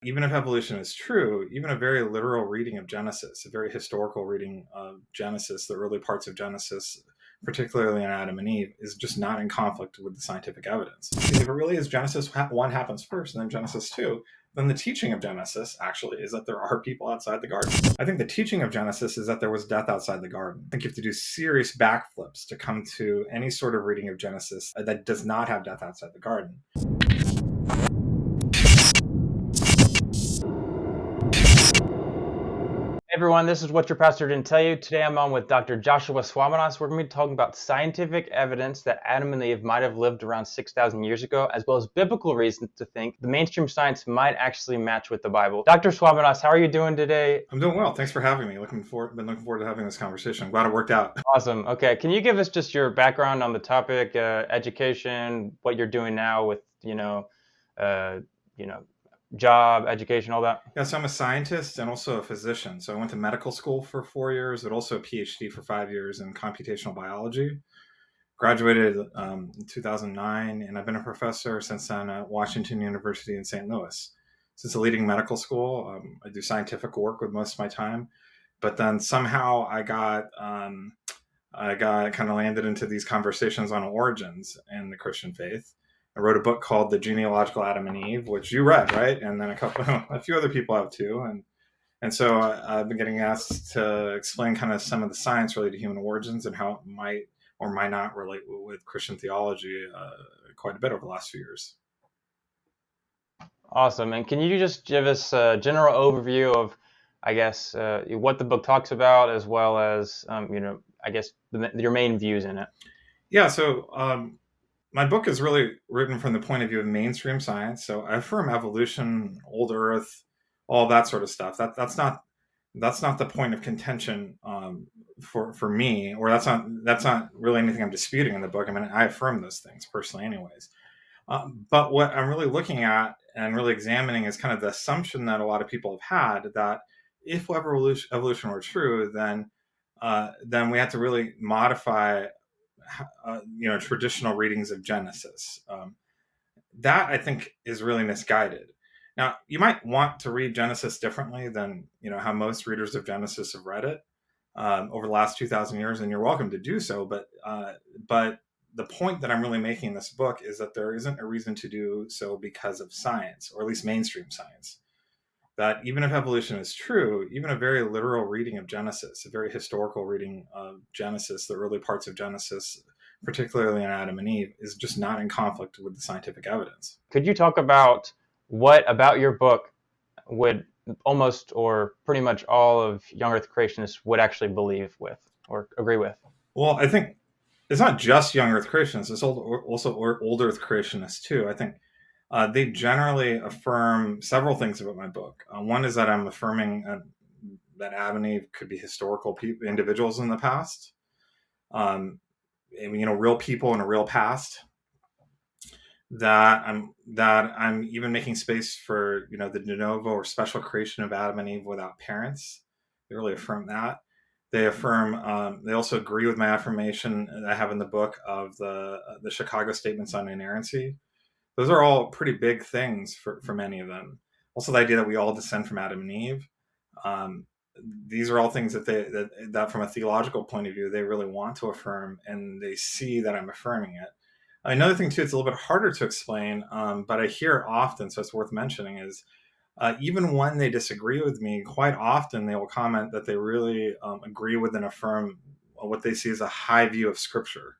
Even if evolution is true, even a very literal reading of Genesis, a very historical reading of Genesis, the early parts of Genesis, particularly in Adam and Eve, is just not in conflict with the scientific evidence. If it really is Genesis 1 happens first and then Genesis 2, then the teaching of Genesis actually is that there are people outside the garden. I think the teaching of Genesis is that there was death outside the garden. I think you have to do serious backflips to come to any sort of reading of Genesis that does not have death outside the garden. Hey everyone, this is What Your Pastor Didn't Tell You. Today I'm on with Dr. Joshua Swamidass. We're going to be talking about scientific evidence that Adam and Eve might have lived around 6,000 years ago, as well as biblical reasons to think the mainstream science might actually match with the Bible. Dr. Swamidass, how are you doing today? I'm doing well. Thanks for having me. Been looking forward to having this conversation. I'm glad it worked out. Awesome. Okay, can you give us just your background on the topic, education, what you're doing now with, job, education, all that? Yeah, so I'm a scientist and also a physician. So I went to medical school for 4 years, but also a PhD for 5 years in computational biology. Graduated in 2009, and I've been a professor since then at Washington University in St. Louis. So it's a leading medical school. I do scientific work with most of my time, but then somehow I got kind of landed into these conversations on origins in the Christian faith. I wrote a book called The Genealogical Adam and Eve, which you read, right? And then a few other people have too. And so I've been getting asked to explain kind of some of the science related to human origins and how it might or might not relate with Christian theology quite a bit over the last few years. Awesome. And can you just give us a general overview of, I guess, what the book talks about, as well as, your main views in it? Yeah, so my book is really written from the point of view of mainstream science. So I affirm evolution, old Earth, all that sort of stuff. That's not the point of contention for me, or that's not really anything I'm disputing in the book. I mean, I affirm those things personally, anyways. But what I'm really looking at and really examining is kind of the assumption that a lot of people have had that if evolution were true, then we have to really modify traditional readings of Genesis. That I think is really misguided. Now, you might want to read Genesis differently than how most readers of Genesis have read it over the last 2,000 years, and you're welcome to do so. But the point that I'm really making in this book is that there isn't a reason to do so because of science, or at least mainstream science. That even if evolution is true, even a very literal reading of Genesis, a very historical reading of Genesis, the early parts of Genesis, particularly in Adam and Eve, is just not in conflict with the scientific evidence. Could you talk about what about your book would almost or pretty much all of young Earth creationists would actually believe with or agree with? Well, I think it's not just young Earth creationists, it's also old Earth creationists too. I think they generally affirm several things about my book. One is that I'm affirming that Adam and Eve could be historical individuals in the past, real people in a real past. That I'm even making space for the de novo or special creation of Adam and Eve without parents. They really affirm that. They affirm. They also agree with my affirmation that I have in the book of the Chicago Statements on Inerrancy. Those are all pretty big things for many of them. Also, the idea that we all descend from Adam and Eve. These are all things that from a theological point of view, they really want to affirm, and they see that I'm affirming it. Another thing too, it's a little bit harder to explain, but I hear it often, so it's worth mentioning, is even when they disagree with me, quite often they will comment that they really agree with and affirm what they see as a high view of Scripture.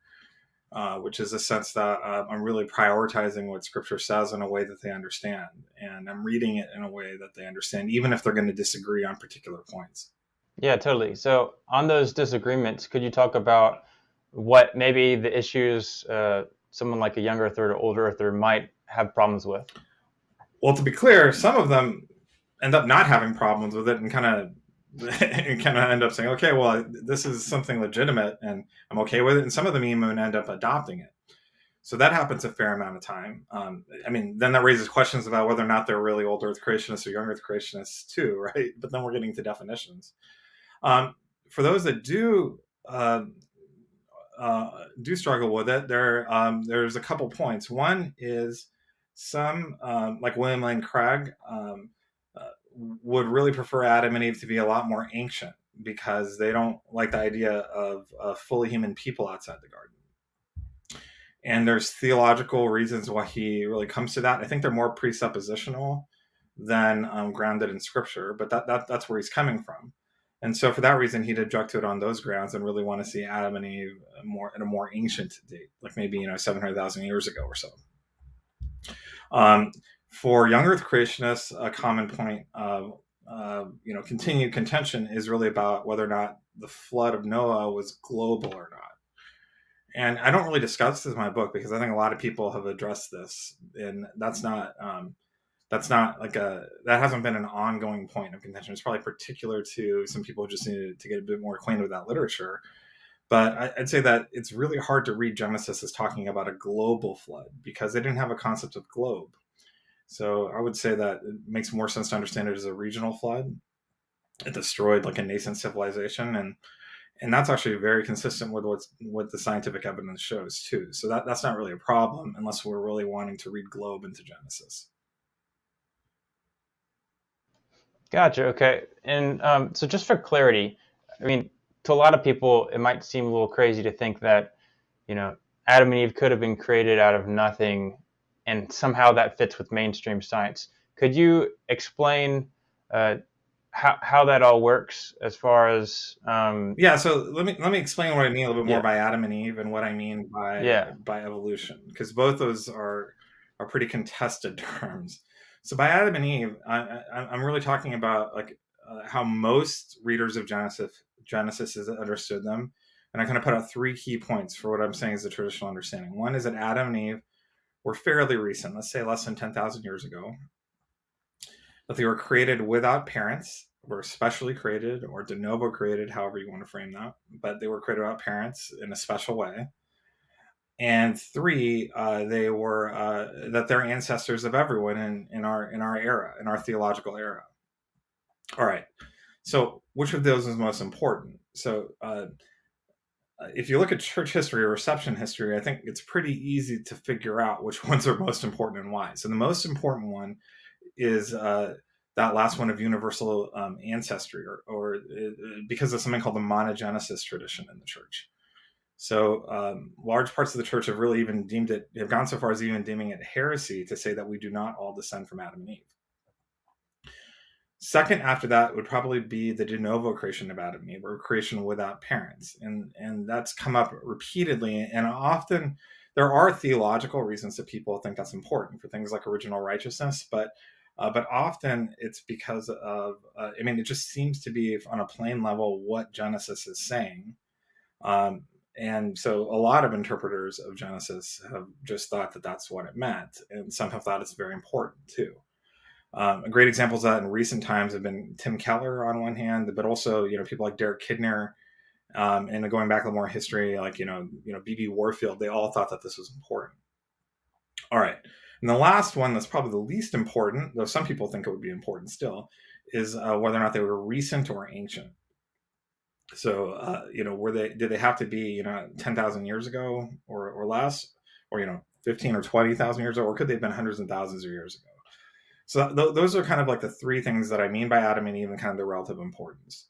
Which is a sense that I'm really prioritizing what Scripture says in a way that they understand, and I'm reading it in a way that they understand, even if they're going to disagree on particular points. Yeah, totally. So on those disagreements, could you talk about what maybe the issues someone like a young earther or old earther might have problems with? Well, to be clear, some of them end up not having problems with it and kind of end up saying, okay, well, this is something legitimate and I'm okay with it. And some of them even end up adopting it. So that happens a fair amount of time. Then that raises questions about whether or not they're really old Earth creationists or young Earth creationists too, right? But then we're getting to definitions. For those that do struggle with it, there's a couple points. One is some, like William Lane Craig, would really prefer Adam and Eve to be a lot more ancient because they don't like the idea of fully human people outside the garden. And there's theological reasons why he really comes to that. I think they're more presuppositional than grounded in scripture, but that's where he's coming from. And so for that reason, he'd object to it on those grounds and really want to see Adam and Eve more in a more ancient date, like maybe 700,000 years ago or so. For young Earth creationists, a common point of continued contention is really about whether or not the flood of Noah was global or not. And I don't really discuss this in my book because I think a lot of people have addressed this, and that's not that hasn't been an ongoing point of contention. It's probably particular to some people who just need to get a bit more acquainted with that literature. But I'd say that it's really hard to read Genesis as talking about a global flood because they didn't have a concept of globe. So I would say that it makes more sense to understand it as a regional flood. It destroyed like a nascent civilization, and that's actually very consistent with what the scientific evidence shows too. So that's not really a problem unless we're really wanting to read globe into Genesis. Gotcha. Okay. And so just for clarity, I mean, to a lot of people, it might seem a little crazy to think that, Adam and Eve could have been created out of nothing, and somehow that fits with mainstream science. Could you explain how that all works as far as? Yeah. So let me explain what I mean a little bit more Yeah. by Adam and Eve and what I mean Yeah. by evolution, because both those are pretty contested terms. So by Adam and Eve, I'm really talking about like how most readers of Genesis has understood them, and I kind of put out three key points for what I'm saying is the traditional understanding. One is that Adam and Eve were fairly recent, let's say less than 10,000 years ago, that they were created without parents, were specially created or de novo created, however you want to frame that, but they were created without parents in a special way. And three, they were that they're ancestors of everyone in our era, in our theological era. All right. So, which of those is most important? So, if you look at church history or reception history, I think it's pretty easy to figure out which ones are most important and why. So, the most important one is that last one of universal ancestry, or because of something called the monogenesis tradition in the church. So large parts of the church have really even have gone so far as even deeming it heresy to say that we do not all descend from Adam and Eve. Second after that would probably be the de novo creation of Adam and Eve, or creation without parents. And that's come up repeatedly. And often there are theological reasons that people think that's important for things like original righteousness, but often it's because of, it just seems to be on a plain level what Genesis is saying. And so a lot of interpreters of Genesis have just thought that that's what it meant. And some have thought it's very important too. A great examples of that in recent times have been Tim Keller on one hand, but also, people like Derek Kidner, and going back a little more history, like, B.B. Warfield, they all thought that this was important. All right. And the last one that's probably the least important, though some people think it would be important still, is whether or not they were recent or ancient. So, did they have to be, 10,000 years ago or less, or, 15 or 20,000 years ago, or could they have been hundreds and thousands of years ago? So those are kind of like the three things that I mean by Adam and Eve and kind of the relative importance.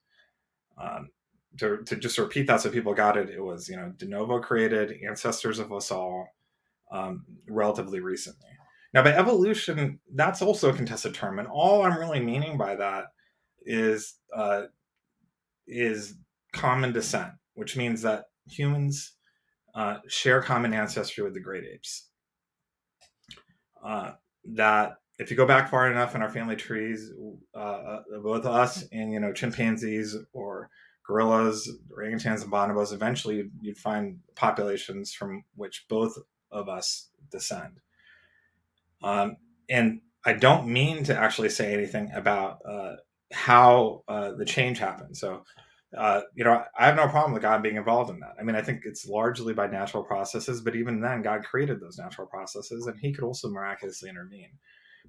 To just repeat that so people got it, it was, de novo created, ancestors of us all, relatively recently. Now, by evolution, that's also a contested term, and all I'm really meaning by that is common descent, which means that humans share common ancestry with the great apes. That if you go back far enough in our family trees, both us and chimpanzees or gorillas, orangutans, and bonobos, eventually you'd find populations from which both of us descend. And I don't mean to actually say anything about how the change happened. So, I have no problem with God being involved in that. I think it's largely by natural processes, but even then, God created those natural processes, and He could also miraculously intervene.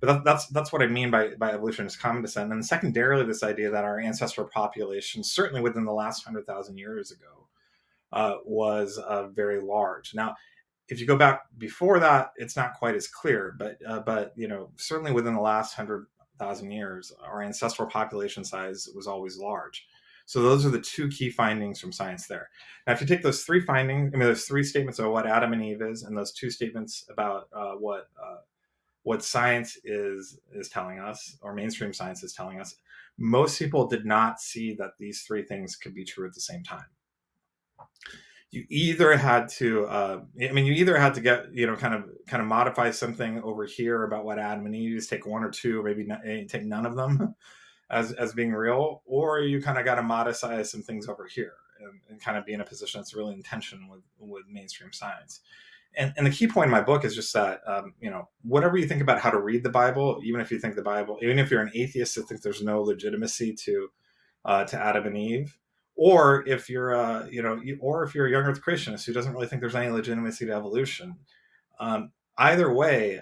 But that's what I mean by evolution is common descent. And secondarily, this idea that our ancestral population, certainly within the last 100,000 years ago, was very large. Now, if you go back before that, it's not quite as clear, but certainly within the last 100,000 100,000 years, our ancestral population size was always large. So those are the two key findings from science there. Now, if you take those three findings, I mean, there's three statements about what Adam and Eve is, and those two statements about what science is telling us, or mainstream science is telling us. Most people did not see that these three things could be true at the same time. You either had to, you either had to get, kind of modify something over here about what Adam and Eve is, take one or two, or maybe take none of them as being real, or you kind of got to modify some things over here and kind of be in a position that's really in tension with mainstream science. And the key point in my book is just that, whatever you think about how to read the Bible, even if you think the Bible, even if you're an atheist that thinks there's no legitimacy to Adam and Eve, or if you're or if you're a young Earth Creationist who doesn't really think there's any legitimacy to evolution, either way,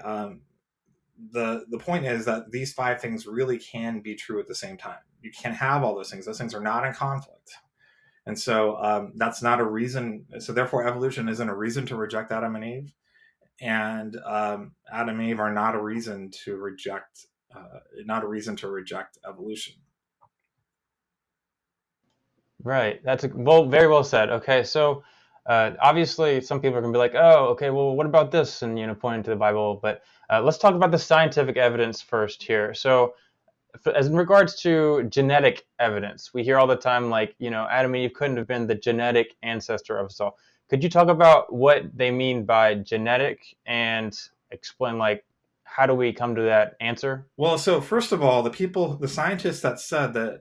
the point is that these five things really can be true at the same time. You can have all those things. Those things are not in conflict. And so that's not a reason. So therefore, evolution isn't a reason to reject Adam and Eve, and Adam and Eve are not a reason to reject evolution. Right. That's very well said. Okay, so obviously some people are going to be like, oh, okay, well, what about this? And pointing to the Bible. But let's talk about the scientific evidence first here. So, as in regards to genetic evidence, we hear all the time like, Adam and Eve couldn't have been the genetic ancestor of us all. Could you talk about what they mean by genetic and explain, like, how do we come to that answer? Well, so first of all, the scientists that said that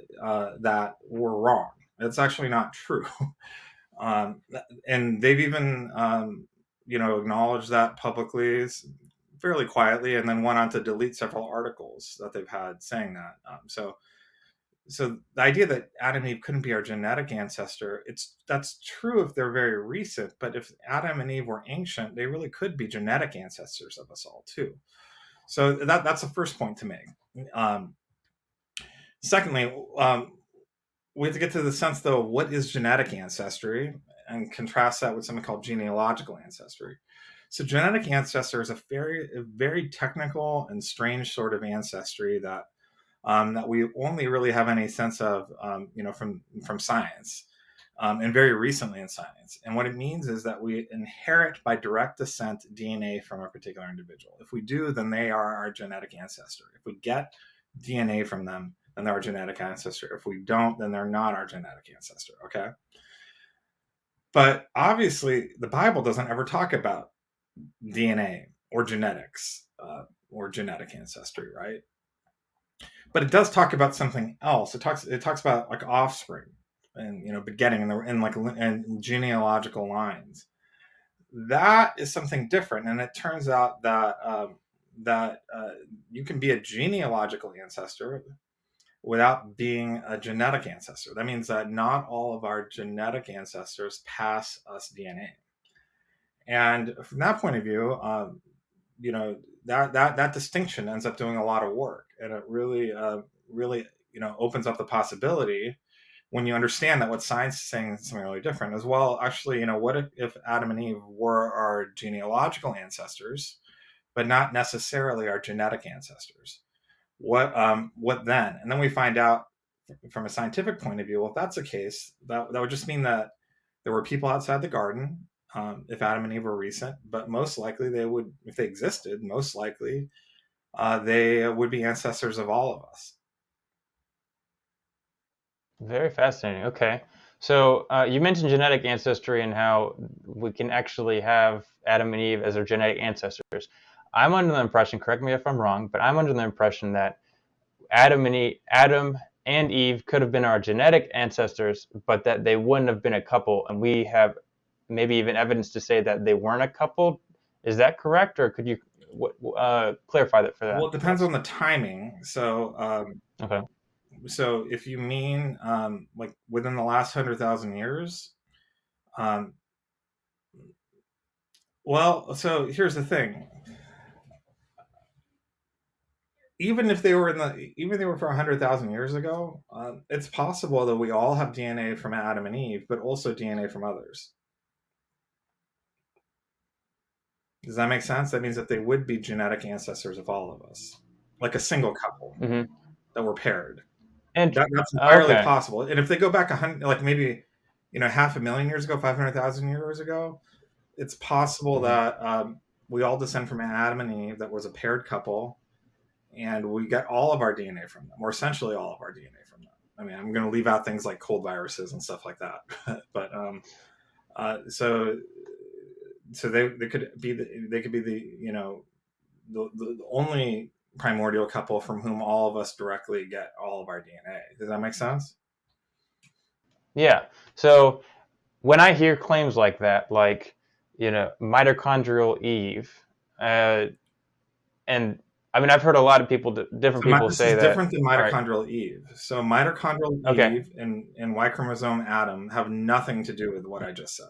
that were wrong. It's actually not true. And they've even acknowledged that publicly, fairly quietly, and then went on to delete several articles that they've had saying that. So the idea that Adam and Eve couldn't be our genetic ancestor, that's true if they're very recent, but if Adam and Eve were ancient, they really could be genetic ancestors of us all too. So that's the first point to make. Secondly, we have to get to the sense, though, of what is genetic ancestry and contrast that with something called genealogical ancestry. So genetic ancestry is a very technical and strange sort of ancestry that we only really have any sense of, from science, and very recently in science. And what it means is that we inherit by direct descent DNA from a particular individual. If we do, then they are our genetic ancestor. If we get DNA from them, then they're our genetic ancestor. If we don't, then they're not our genetic ancestor, okay? But obviously, the Bible doesn't ever talk about DNA or genetics or genetic ancestry, right? But it does talk about something else. It talks about like offspring and begetting and genealogical lines. That is something different, and it turns out that you can be a genealogical ancestor without being a genetic ancestor. That means that not all of our genetic ancestors pass us DNA. And from that point of view, that distinction ends up doing a lot of work, and it really opens up the possibility, when you understand that what science is saying is something really different as well. Actually, what if Adam and Eve were our genealogical ancestors, but not necessarily our genetic ancestors? What then? And then we find out from a scientific point of view, well, if that's the case, that would just mean that there were people outside the garden, if Adam and Eve were recent, but most likely they would, if they existed, most likely they would be ancestors of all of us. Very fascinating. Okay. So you mentioned genetic ancestry and how we can actually have Adam and Eve as our genetic ancestors. I'm under the impression, correct me if I'm wrong, but I'm under the impression that Adam and Eve could have been our genetic ancestors, but that they wouldn't have been a couple, and we have maybe even evidence to say that they weren't a couple. Is that correct, or could you clarify that for that? Well, it depends on the timing. So, Okay. so if you mean like within the last 100,000 years, well, so here's the thing. Even if they were for 100,000 years ago, it's possible that we all have DNA from Adam and Eve, but also DNA from others. Does that make sense? That means that they would be genetic ancestors of all of us. like a single couple Mm-hmm. that were paired. And That's entirely okay. possible. And if they go back 100, like maybe, half a million years ago, 500,000 years ago, it's possible Mm-hmm. that we all descend from Adam and Eve that was a paired couple, and we get all of our DNA from them, or essentially all of our DNA from them. I mean, I'm going to leave out things like cold viruses and stuff like that, but so they could be the the only primordial couple from whom all of us directly get all of our DNA. Does that make sense? Yeah. So when I hear claims like that, like, mitochondrial Eve, uh, and I mean, I've heard a lot of people, different So people this say is that, different than all right, mitochondrial Eve. So mitochondrial okay, Eve and Y chromosome Adam have nothing to do with what I just said.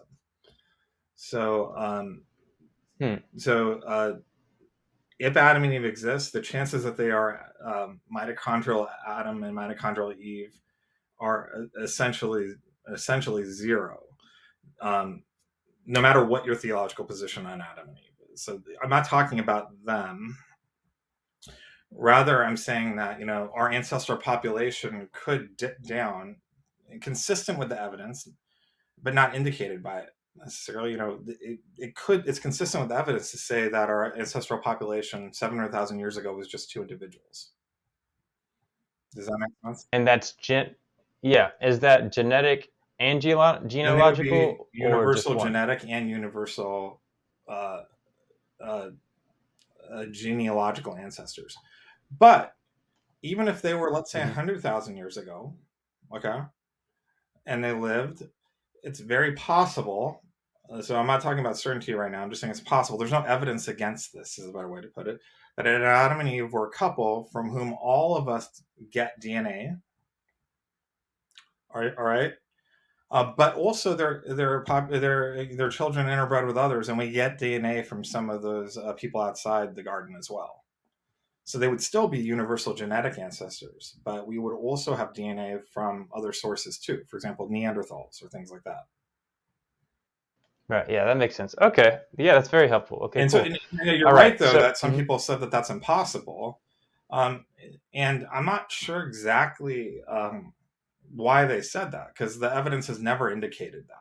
So hmm, so if Adam and Eve exist, the chances that they are mitochondrial Adam and mitochondrial Eve are essentially zero. Um, no matter what your theological position on Adam and Eve is. So I'm not talking about them. Rather, I'm saying that our ancestral population could dip down, consistent with the evidence, but not indicated by it necessarily. It could. It's consistent with the evidence to say that our ancestral population 700,000 years ago was just two individuals. Does that make sense? and that's yeah, is that genetic and Then they would be genealogical or just universal one? genetic and universal uh, uh, genealogical ancestors. But even if they were, let's say, Mm-hmm. 100,000 years ago, okay, and they lived, it's very possible. So I'm not talking about certainty right now. I'm just saying it's possible. There's no evidence against this, is a better way to put it. That Adam and Eve were a couple from whom all of us get DNA. All right. But also their children interbred with others, and we get DNA from some of those people outside the garden as well. So they would still be universal genetic ancestors, but we would also have DNA from other sources too. For example, Neanderthals or things like that. Right. Yeah, that makes sense. Okay. Yeah, that's very helpful. Okay, And so cool. and, you're All right, right. though, So, that some people said that that's impossible. Um, and I'm not sure exactly why they said that, because the evidence has never indicated that.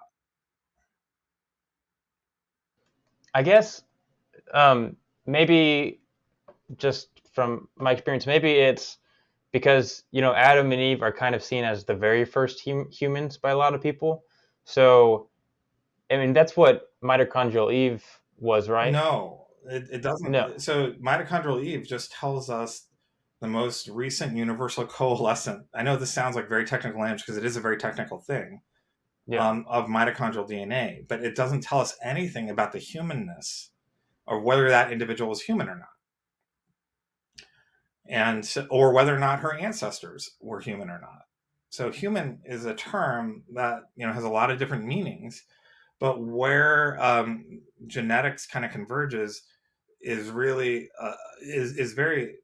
I guess um, maybe just from my experience, maybe it's because Adam and Eve are kind of seen as the very first humans by a lot of people. So I mean that's what mitochondrial Eve was, right? No, it No. doesn't. So mitochondrial Eve just tells us the most recent universal coalescent. I know this sounds like very technical language because it is a very technical thing, Yeah. of mitochondrial DNA, but it doesn't tell us anything about the humanness or whether that individual is human or not, and or whether or not her ancestors were human or not. So human is a term that has a lot of different meanings, but where genetics kind of converges is really is very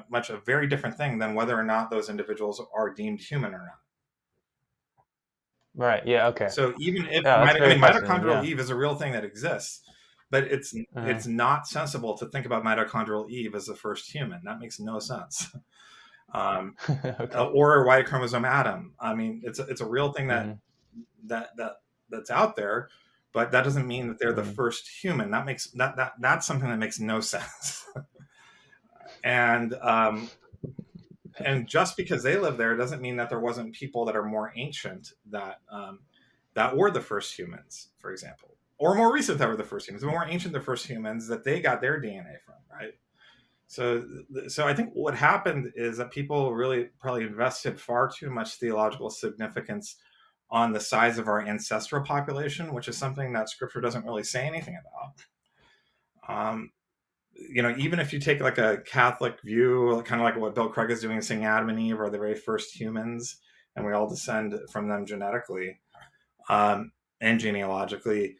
much a very different thing than whether or not those individuals are deemed human or not. Right. Yeah. Okay. So even if Yeah, that's I very mean, fascinating. mitochondrial Yeah. Eve is a real thing that exists, but Uh-huh. it's not sensible to think about mitochondrial Eve as the first human. That makes no sense. um, Okay. or Y chromosome Adam. I mean, it's a real thing Hmm. that that that's out there, but that doesn't mean that they're the Hmm. first human. That's something that makes no sense. and and just because they live there doesn't mean that there wasn't people that are more ancient that were the first humans, for example, or more recent that were the first humans, but more ancient the first humans that they got their DNA from, right? So, so I think what happened is that people really probably invested far too much theological significance on the size of our ancestral population, which is something that Scripture doesn't really say anything about. Even if you take like a Catholic view, kind of like what Bill Craig is doing, saying Adam and Eve are the very first humans, and we all descend from them genetically and genealogically,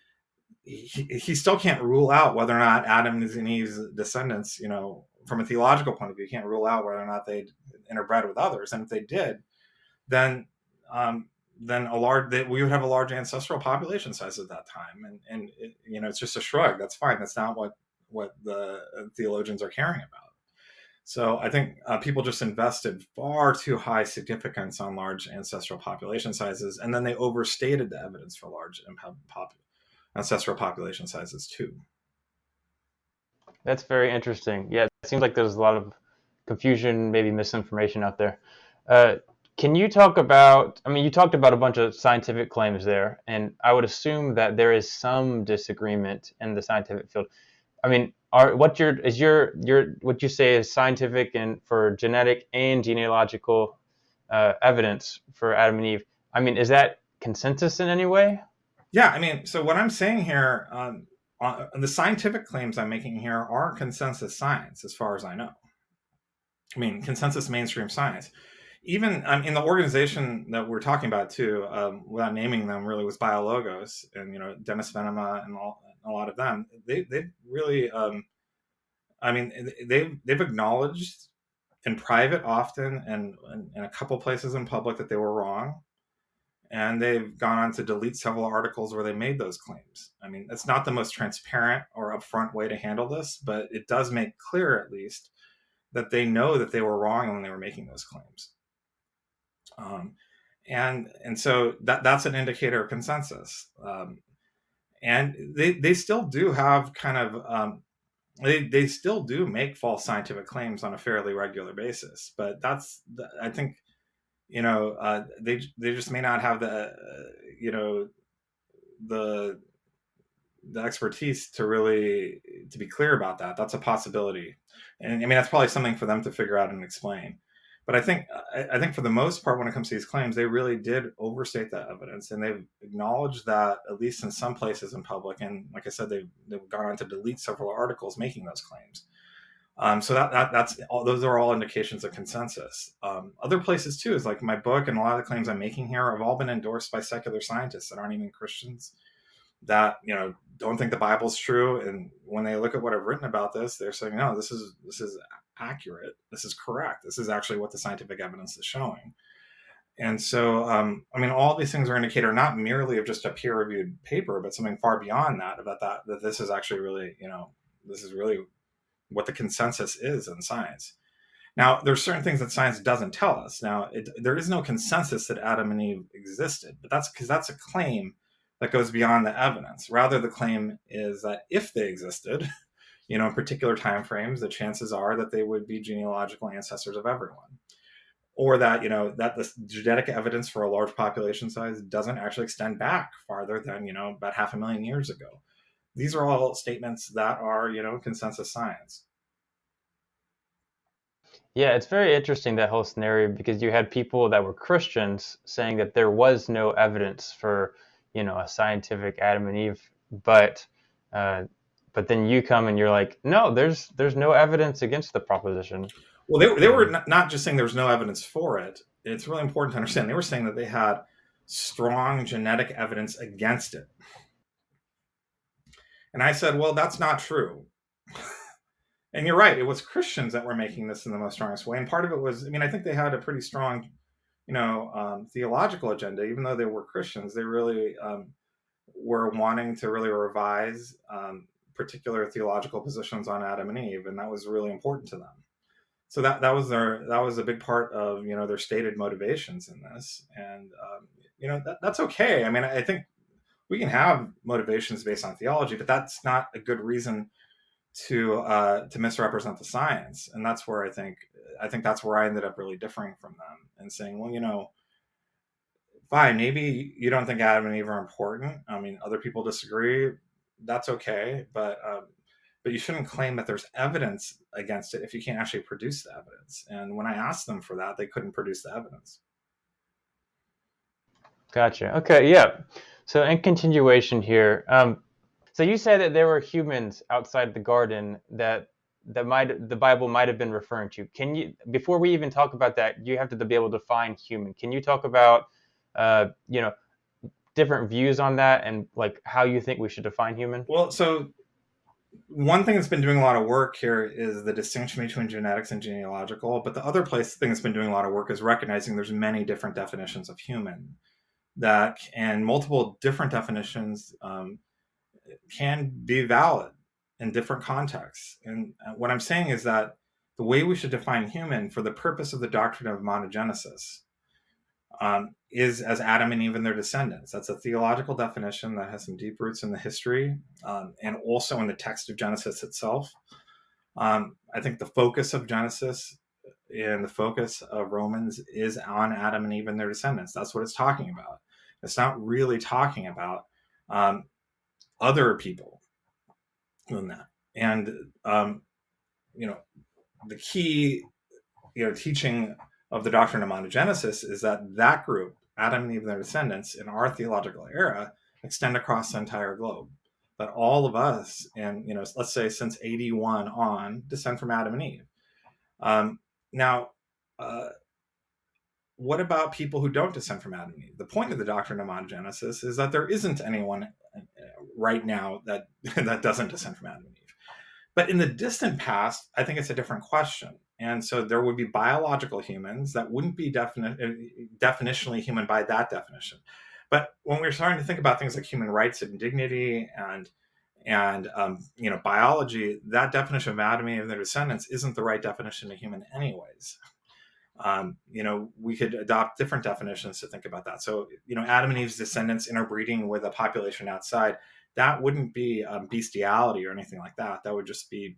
he still can't rule out whether or not Adam and Eve's descendants, from a theological point of view, can't rule out whether or not they interbred with others. And if they did, then um, then we would have a large ancestral population size at that time, and it's just a shrug. That's fine. That's not what the theologians are caring about. So I think people just invested far too high significance on large ancestral population sizes, and then they overstated the evidence for large ancestral population sizes too. That's very interesting. Yeah, it seems like there's a lot of confusion, maybe misinformation out there. Uh, can you talk about? I mean, you talked about a bunch of scientific claims there, and I would assume that there is some disagreement in the scientific field. I mean, your what you say is scientific and for genetic and genealogical evidence for Adam and Eve? I mean, is that consensus in any way? Yeah, I mean, so what I'm saying here, the scientific claims I'm making here are consensus science, as far as I know. I mean, consensus mainstream science. Even in the organization that we're talking about too, without naming them, really was Biologos, and Dennis Venema and a lot of them. They really, I mean, they've acknowledged in private often, and in a couple places in public, that they were wrong, and they've gone on to delete several articles where they made those claims. I mean, it's not the most transparent or upfront way to handle this, but it does make clear, at least, that they know that they were wrong when they were making those claims. And so that's an indicator of consensus. And they still do have kind of they still do make false scientific claims on a fairly regular basis. But I think they just may not have the the expertise to be clear about that. That's a possibility, and I mean that's probably something for them to figure out and explain. But I think for the most part, when it comes to these claims, they really did overstate that evidence, and they've acknowledged that, at least in some places in public. And like I said, they've gone on to delete several articles making those claims. So that's all. Those are all indications of consensus. Other places too is like my book, and a lot of the claims I'm making here have all been endorsed by secular scientists that aren't even Christians, that don't think the Bible's true, and when they look at what I've written about this, they're saying, no, this is accurate, this is correct, this is actually what the scientific evidence is showing. And so I mean, all these things are indicator not merely of just a peer-reviewed paper, but something far beyond that, about that this is actually really, this is really what the consensus is in science. Now, there's certain things that science doesn't tell us. Now, there is no consensus that Adam and Eve existed, but that's because that's a claim that goes beyond the evidence. Rather, the claim is that if they existed, in particular time frames, the chances are that they would be genealogical ancestors of everyone. Or that, that the genetic evidence for a large population size doesn't actually extend back farther than, about 500,000 years ago. These are all statements that are, consensus science. Yeah, it's very interesting, that whole scenario, because you had people that were Christians saying that there was no evidence for, a scientific Adam and Eve, but uh, but then you come and you're like, no, there's no evidence against the proposition. Well, they were And not just saying there's no evidence for it. It's really important to understand. They were saying that they had strong genetic evidence against it. And I said, well, that's not true. And you're right. It was Christians that were making this in the most strongest way. And part of it was, I mean, I think they had a pretty strong, theological agenda. Even though they were Christians, they really were wanting to really revise particular theological positions on Adam and Eve. And that was really important to them. So that was a big part of, their stated motivations in this. And, that's okay. I mean, I think we can have motivations based on theology, but that's not a good reason to misrepresent the science. And that's where I think that's where I ended up really differing from them and saying, well, fine, maybe you don't think Adam and Eve are important. I mean, other people disagree. That's okay, but you shouldn't claim that there's evidence against it if you can't actually produce the evidence. And when I asked them for that, they couldn't produce the evidence. gotcha. Okay, yeah. So in continuation here, so you said that there were humans outside the garden that the Bible might have been referring to. Can you, before we even talk about that, you have to be able to define human. Can you talk about uh, you know different views on that, and like how you think we should define human? Well, so one thing that's been doing a lot of work here is the distinction between genetics and genealogical. But the other thing that's been doing a lot of work is recognizing there's many different definitions of human, and multiple different definitions can be valid in different contexts. And what I'm saying is that the way we should define human for the purpose of the doctrine of monogenesis is as Adam and Eve and their descendants. That's a theological definition that has some deep roots in the history and also in the text of Genesis itself. I think the focus of Genesis and the focus of Romans is on Adam and Eve and their descendants. That's what it's talking about. It's not really talking about other people than that. And the key teaching of the doctrine of monogenesis is that group, Adam and Eve and their descendants, in our theological era, extend across the entire globe. That all of us, and let's say since 81 on, descend from Adam and Eve. Now, what about people who don't descend from Adam and Eve? The point of the doctrine of monogenesis is that there isn't anyone right now that doesn't descend from Adam and Eve. But in the distant past, I think it's a different question. And so there would be biological humans that wouldn't be definitionally human by that definition. But when we're starting to think about things like human rights and dignity and biology, that definition of Adam and Eve and their descendants isn't the right definition of human anyways. We could adopt different definitions to think about that. So, Adam and Eve's descendants interbreeding with a population outside, that wouldn't be beastiality or anything like that. That would just be,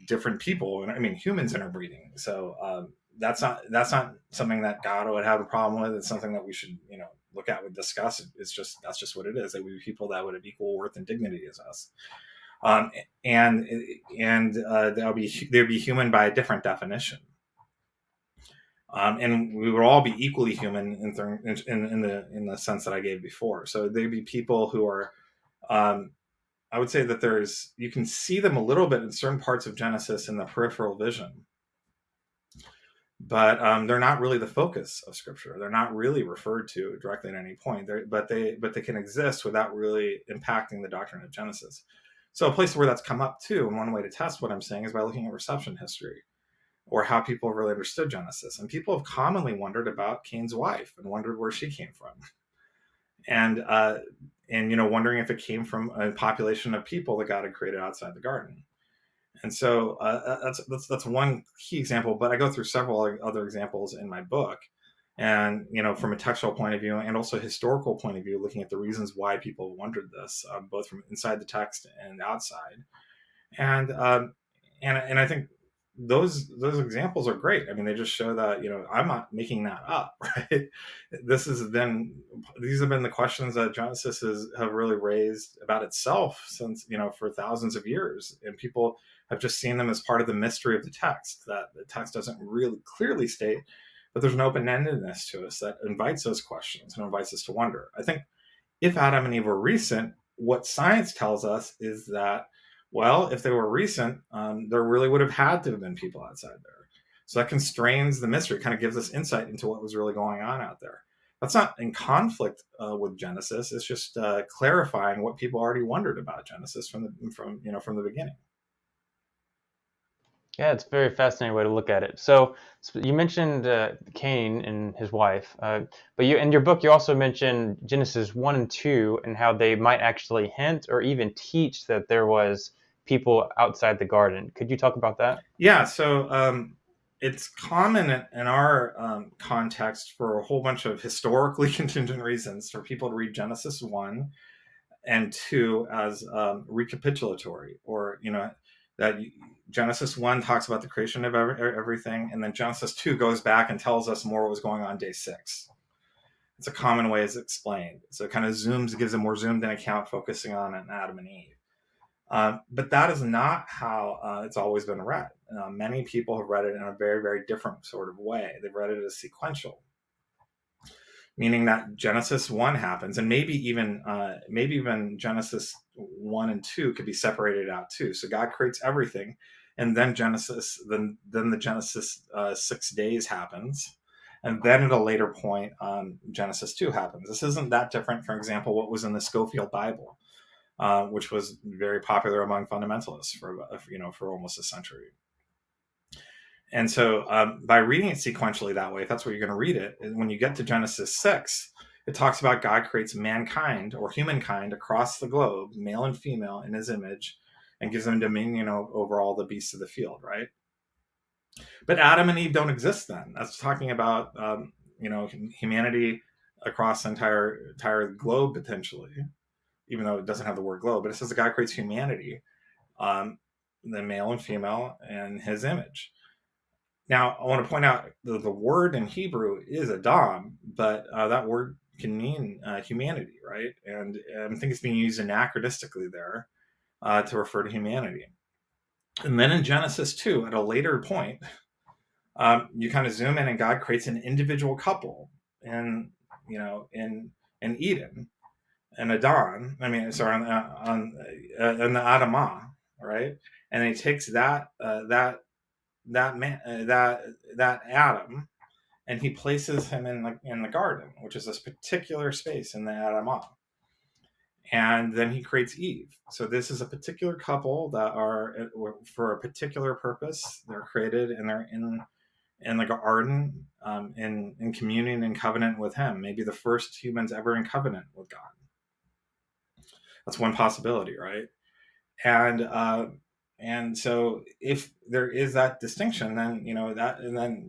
different people. And I mean, humans interbreeding. So that's not something that God would have a problem with. It's something that we should, look at and discuss. That's just what it is. They would be people that would have equal worth and dignity as us. And they'd be human by a different definition. And we would all be equally human in the sense that I gave before. So they'd be people who are, I would say that you can see them a little bit in certain parts of Genesis in the peripheral vision, but they're not really the focus of Scripture. They're not really referred to directly at any point. But they can exist without really impacting the doctrine of Genesis. So a place where that's come up too, and one way to test what I'm saying is by looking at reception history, or how people really understood Genesis. And people have commonly wondered about Cain's wife and wondered where she came from. And wondering if it came from a population of people that God had created outside the garden. And so that's one key example, but I go through several other examples in my book. And, from a textual point of view and also historical point of view, looking at the reasons why people wondered this, both from inside the text and outside. And I think those examples are great. I mean, they just show that, I'm not making that up, right? These have been the questions that Genesis have really raised about itself since, for thousands of years. And people have just seen them as part of the mystery of the text, that the text doesn't really clearly state, but there's an open-endedness to us that invites those questions and invites us to wonder. I think if Adam and Eve were recent, what science tells us is that, well, if they were recent, there really would have had to have been people outside there. So that constrains the mystery, kind of gives us insight into what was really going on out there. That's not in conflict with Genesis. It's just clarifying what people already wondered about Genesis from the beginning. Yeah, it's a very fascinating way to look at it. So you mentioned Cain and his wife, but in your book you also mentioned Genesis 1 and 2 and how they might actually hint or even teach that there was people outside the garden. Could you talk about that? Yeah, so it's common in our context for a whole bunch of historically contingent reasons for people to read Genesis 1 and 2 as recapitulatory, or, that Genesis 1 talks about the creation of everything, and then Genesis 2 goes back and tells us more what was going on day 6. It's a common way it's explained. So it kind of gives a more zoomed in account, focusing on Adam and Eve. But that is not how it's always been read. Many people have read it in a very, very different sort of way. They've read it as sequential, meaning that Genesis 1 happens, and maybe even Genesis 1 and 2 could be separated out too. So God creates everything, and then the Genesis 6 days happens, and then at a later point, Genesis 2 happens. This isn't that different, for example, what was in the Scofield Bible, which was very popular among fundamentalists for almost a century. And so by reading it sequentially that way, if that's what you're going to read it, when you get to Genesis 6, it talks about God creates mankind or humankind across the globe, male and female, in his image, and gives them dominion over all the beasts of the field, right? But Adam and Eve don't exist then. That's talking about humanity across the entire globe potentially, even though it doesn't have the word globe. But it says the God creates humanity, the male and female, in His image. Now, I want to point out the word in Hebrew is Adam, but that word can mean humanity, right? And I think it's being used anachronistically there to refer to humanity. And then in Genesis 2, at a later point, you kind of zoom in, and God creates an individual couple in Eden and Adon. I mean, sorry, on the Adamah, right? And He takes that Adam, and He places him in the garden, which is this particular space in the Adamah. And then He creates Eve. So this is a particular couple that are for a particular purpose. They're created, and they're in the garden, in communion and covenant with Him. Maybe the first humans ever in covenant with God. That's one possibility, right? And so if there is that distinction, then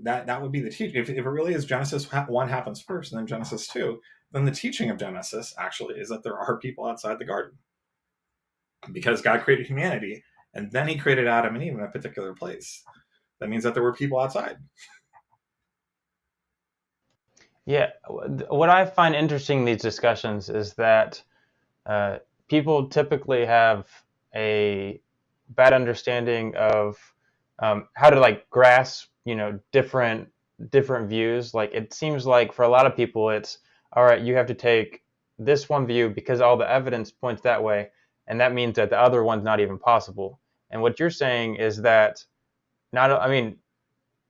that would be the teaching. If it really is Genesis 1 happens first, and then Genesis 2, then the teaching of Genesis actually is that there are people outside the garden, because God created humanity, and then He created Adam and Eve in a particular place. That means that there were people outside. Yeah, what I find interesting in these discussions is that people typically have a bad understanding of how to grasp, different views. Like, it seems like for a lot of people, it's all right. You have to take this one view because all the evidence points that way, and that means that the other one's not even possible. And what you're saying is that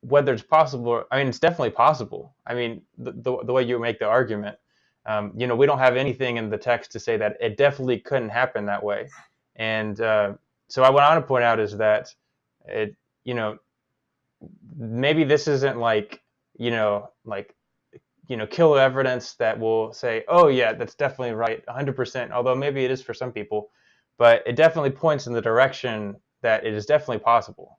whether it's possible, it's definitely possible. The way you make the argument, we don't have anything in the text to say that it definitely couldn't happen that way. And so what I want to point out is that maybe this isn't killer evidence that will say, oh yeah, that's definitely right, 100%. Although maybe it is for some people, but it definitely points in the direction that it is definitely possible.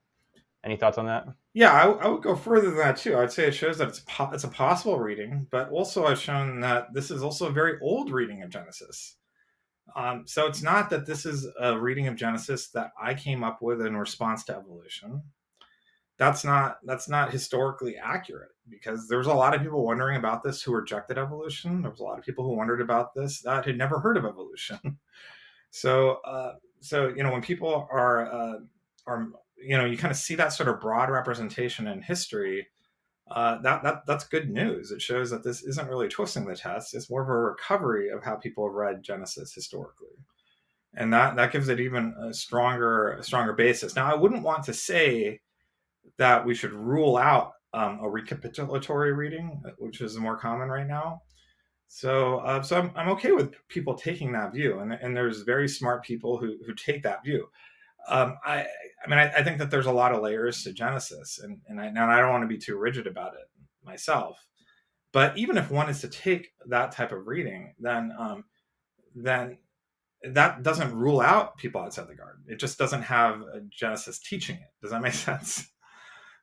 Any thoughts on that? Yeah, I would go further than that too. I'd say it shows that it's a possible reading, but also I've shown that this is also a very old reading of Genesis. So it's not that this is a reading of Genesis that I came up with in response to evolution. That's not historically accurate, because there was a lot of people wondering about this who rejected evolution. There was a lot of people who wondered about this that had never heard of evolution. So when people are you kind of see that sort of broad representation in history. That's good news. It shows that this isn't really twisting the test. It's more of a recovery of how people have read Genesis historically, and that gives it even a stronger basis. Now, I wouldn't want to say that we should rule out a recapitulatory reading, which is more common right now. So I'm okay with people taking that view, and there's very smart people who take that view. I think that there's a lot of layers to Genesis, and I don't want to be too rigid about it myself. But even if one is to take that type of reading, then that doesn't rule out people outside the garden. It just doesn't have a Genesis teaching it. Does that make sense?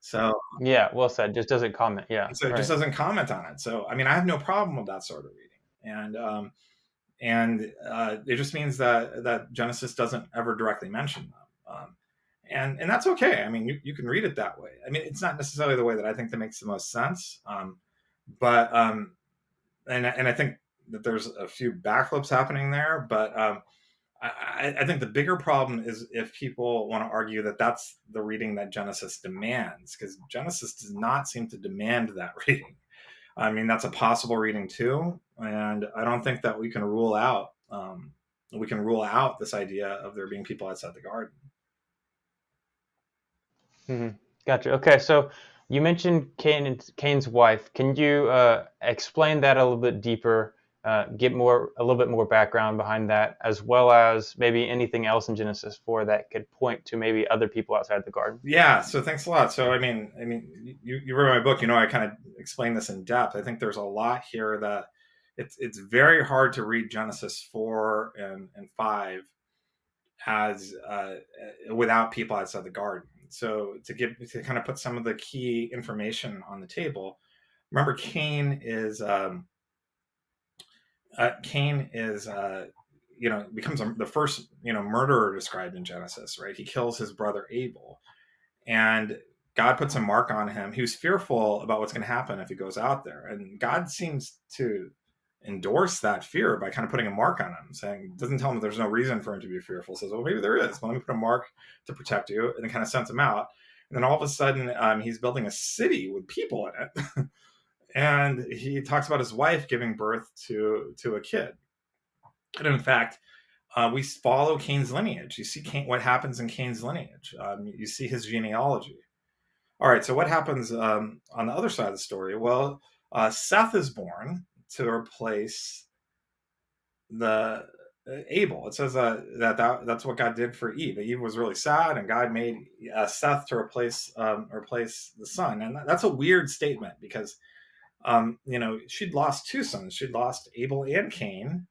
So yeah, well said. Just doesn't comment. Yeah, so it right. just doesn't comment on it. So I have no problem with that sort of reading, and it just means that Genesis doesn't ever directly mention them. And that's okay. You can read it that way. It's not necessarily the way that I think that makes the most sense. But and I think that there's a few backflips happening there. But I think the bigger problem is if people want to argue that that's the reading that Genesis demands, because Genesis does not seem to demand that reading. That's a possible reading too, and I don't think that we can rule out this idea of there being people outside the garden. Mm-hmm. Gotcha. Okay, so you mentioned Cain's wife. Can you explain that a little bit deeper? Get a little bit more background behind that, as well as maybe anything else in Genesis 4 that could point to maybe other people outside the garden. Yeah. So thanks a lot. So you read my book. I kind of explain this in depth. I think there's a lot here that it's very hard to read Genesis 4 and 5 as without people outside the garden. So to kind of put some of the key information on the table, remember Cain is becomes the first murderer described in Genesis, right? He kills his brother Abel, and God puts a mark on him. He was fearful about what's going to happen if he goes out there, and God seems to endorse that fear by kind of putting a mark on him, saying, doesn't tell him there's no reason for him to be fearful. Says, well, maybe there is. Well, let me put a mark to protect you, and then kind of sends him out. And then all of a sudden, he's building a city with people in it. And he talks about his wife giving birth to a kid. And in fact, we follow Cain's lineage. You see what happens in Cain's lineage. You see his genealogy. All right, so what happens on the other side of the story? Well, Seth is born to replace the Abel. It says that's what God did for Eve. Eve was really sad, and God made Seth to replace the son. And that's a weird statement because she'd lost two sons. She'd lost Abel and Cain.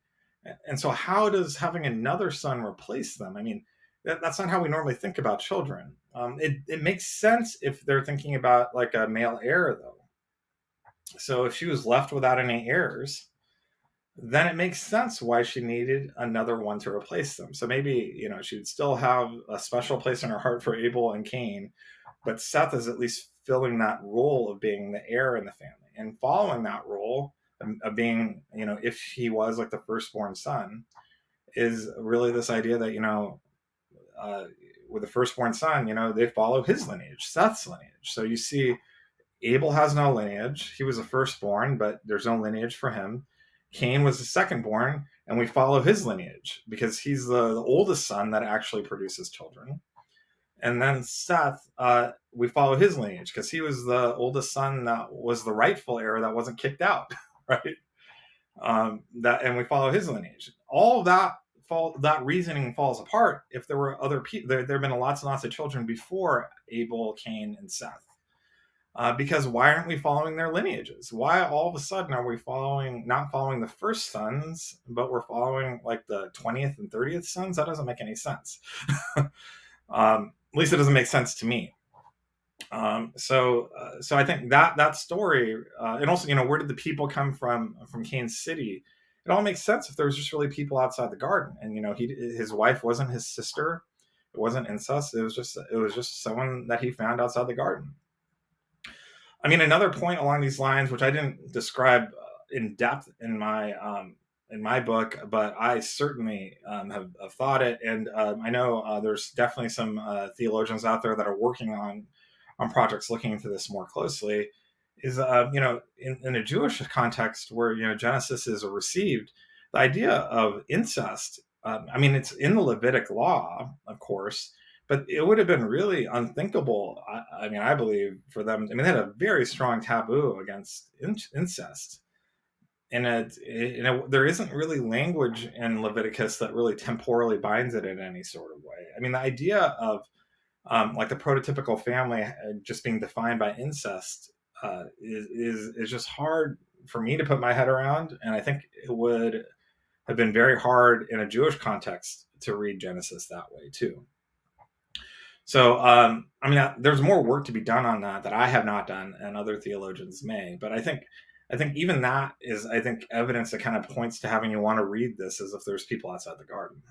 And so how does having another son replace them? I mean, that's not how we normally think about children. It makes sense if they're thinking about like a male heir, though. So if she was left without any heirs, then it makes sense why she needed another one to replace them. So maybe, she'd still have a special place in her heart for Abel and Cain, but Seth is at least filling that role of being the heir in the family. And following that role of being, if he was like the firstborn son, is really this idea that, with the firstborn son, they follow his lineage, Seth's lineage. So you see, Abel has no lineage. He was the firstborn, but there's no lineage for him. Cain was the secondborn, and we follow his lineage because he's the oldest son that actually produces children. And then Seth, we follow his lineage because he was the oldest son that was the rightful heir that wasn't kicked out, right? And we follow his lineage. All of that reasoning falls apart if there were other people. There have been lots and lots of children before Abel, Cain, and Seth. Because why aren't we following their lineages? Why all of a sudden are we not following the first sons, but we're following like the 20th and 30th sons? That doesn't make any sense. At least it doesn't make sense to me. So I think that story, and also, where did the people come from Cain's city? It all makes sense if there was just really people outside the garden, and his wife wasn't his sister, it wasn't incest, it was just someone that he found outside the garden. I mean, another point along these lines, which I didn't describe in depth in my book, but I certainly have thought it, and I know there's definitely some theologians out there that are working on projects looking into this more closely. Is in a Jewish context where Genesis is received, the idea of incest. I mean, it's in the Levitic law, of course, but it would have been really unthinkable. I believe for them. I mean, they had a very strong taboo against incest. And there isn't really language in Leviticus that really temporally binds it in any sort of way. I mean, the idea of like the prototypical family just being defined by incest is just hard for me to put my head around, and I think it would have been very hard in a Jewish context to read Genesis that way too. So, there's more work to be done on that I have not done, and other theologians may. But I think even that is, evidence that kind of points to having you want to read this as if there's people outside the garden.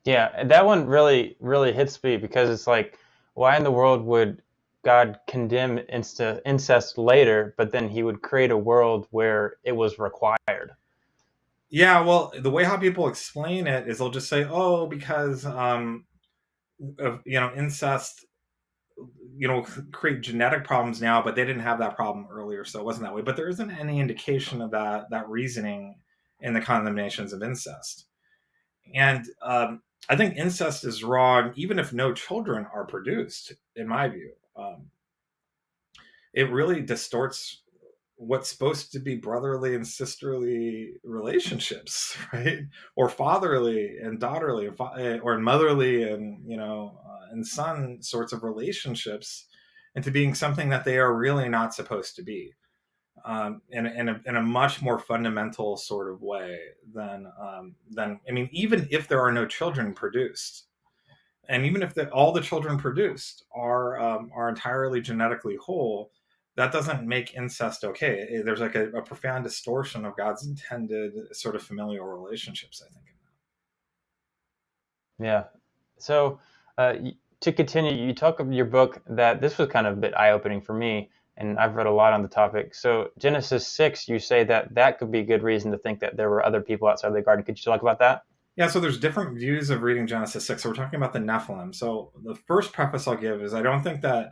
Yeah, that one really, really hits me because it's like, why in the world would God condemn incest later, but then he would create a world where it was required? Yeah, well, the way how people explain it is they'll just say, "Oh, because incest, create genetic problems now, but they didn't have that problem earlier, so it wasn't that way." But there isn't any indication of that reasoning in the condemnations of incest. And I think incest is wrong, even if no children are produced. In my view, it really distorts what's supposed to be brotherly and sisterly relationships, right? Or fatherly and daughterly, or motherly and and son sorts of relationships, into being something that they are really not supposed to be. in a much more fundamental sort of way than I mean, even if there are no children produced, and even if all the children produced are entirely genetically whole, that doesn't make incest okay. There's like a profound distortion of God's intended sort of familial relationships, I think. Yeah. So, to continue, you talk of your book that this was kind of a bit eye-opening for me, and I've read a lot on the topic. So, Genesis 6, you say that that could be a good reason to think that there were other people outside the garden. Could you talk about that? Yeah, so there's different views of reading Genesis 6. So we're talking about the Nephilim. So the first preface I'll give is I don't think that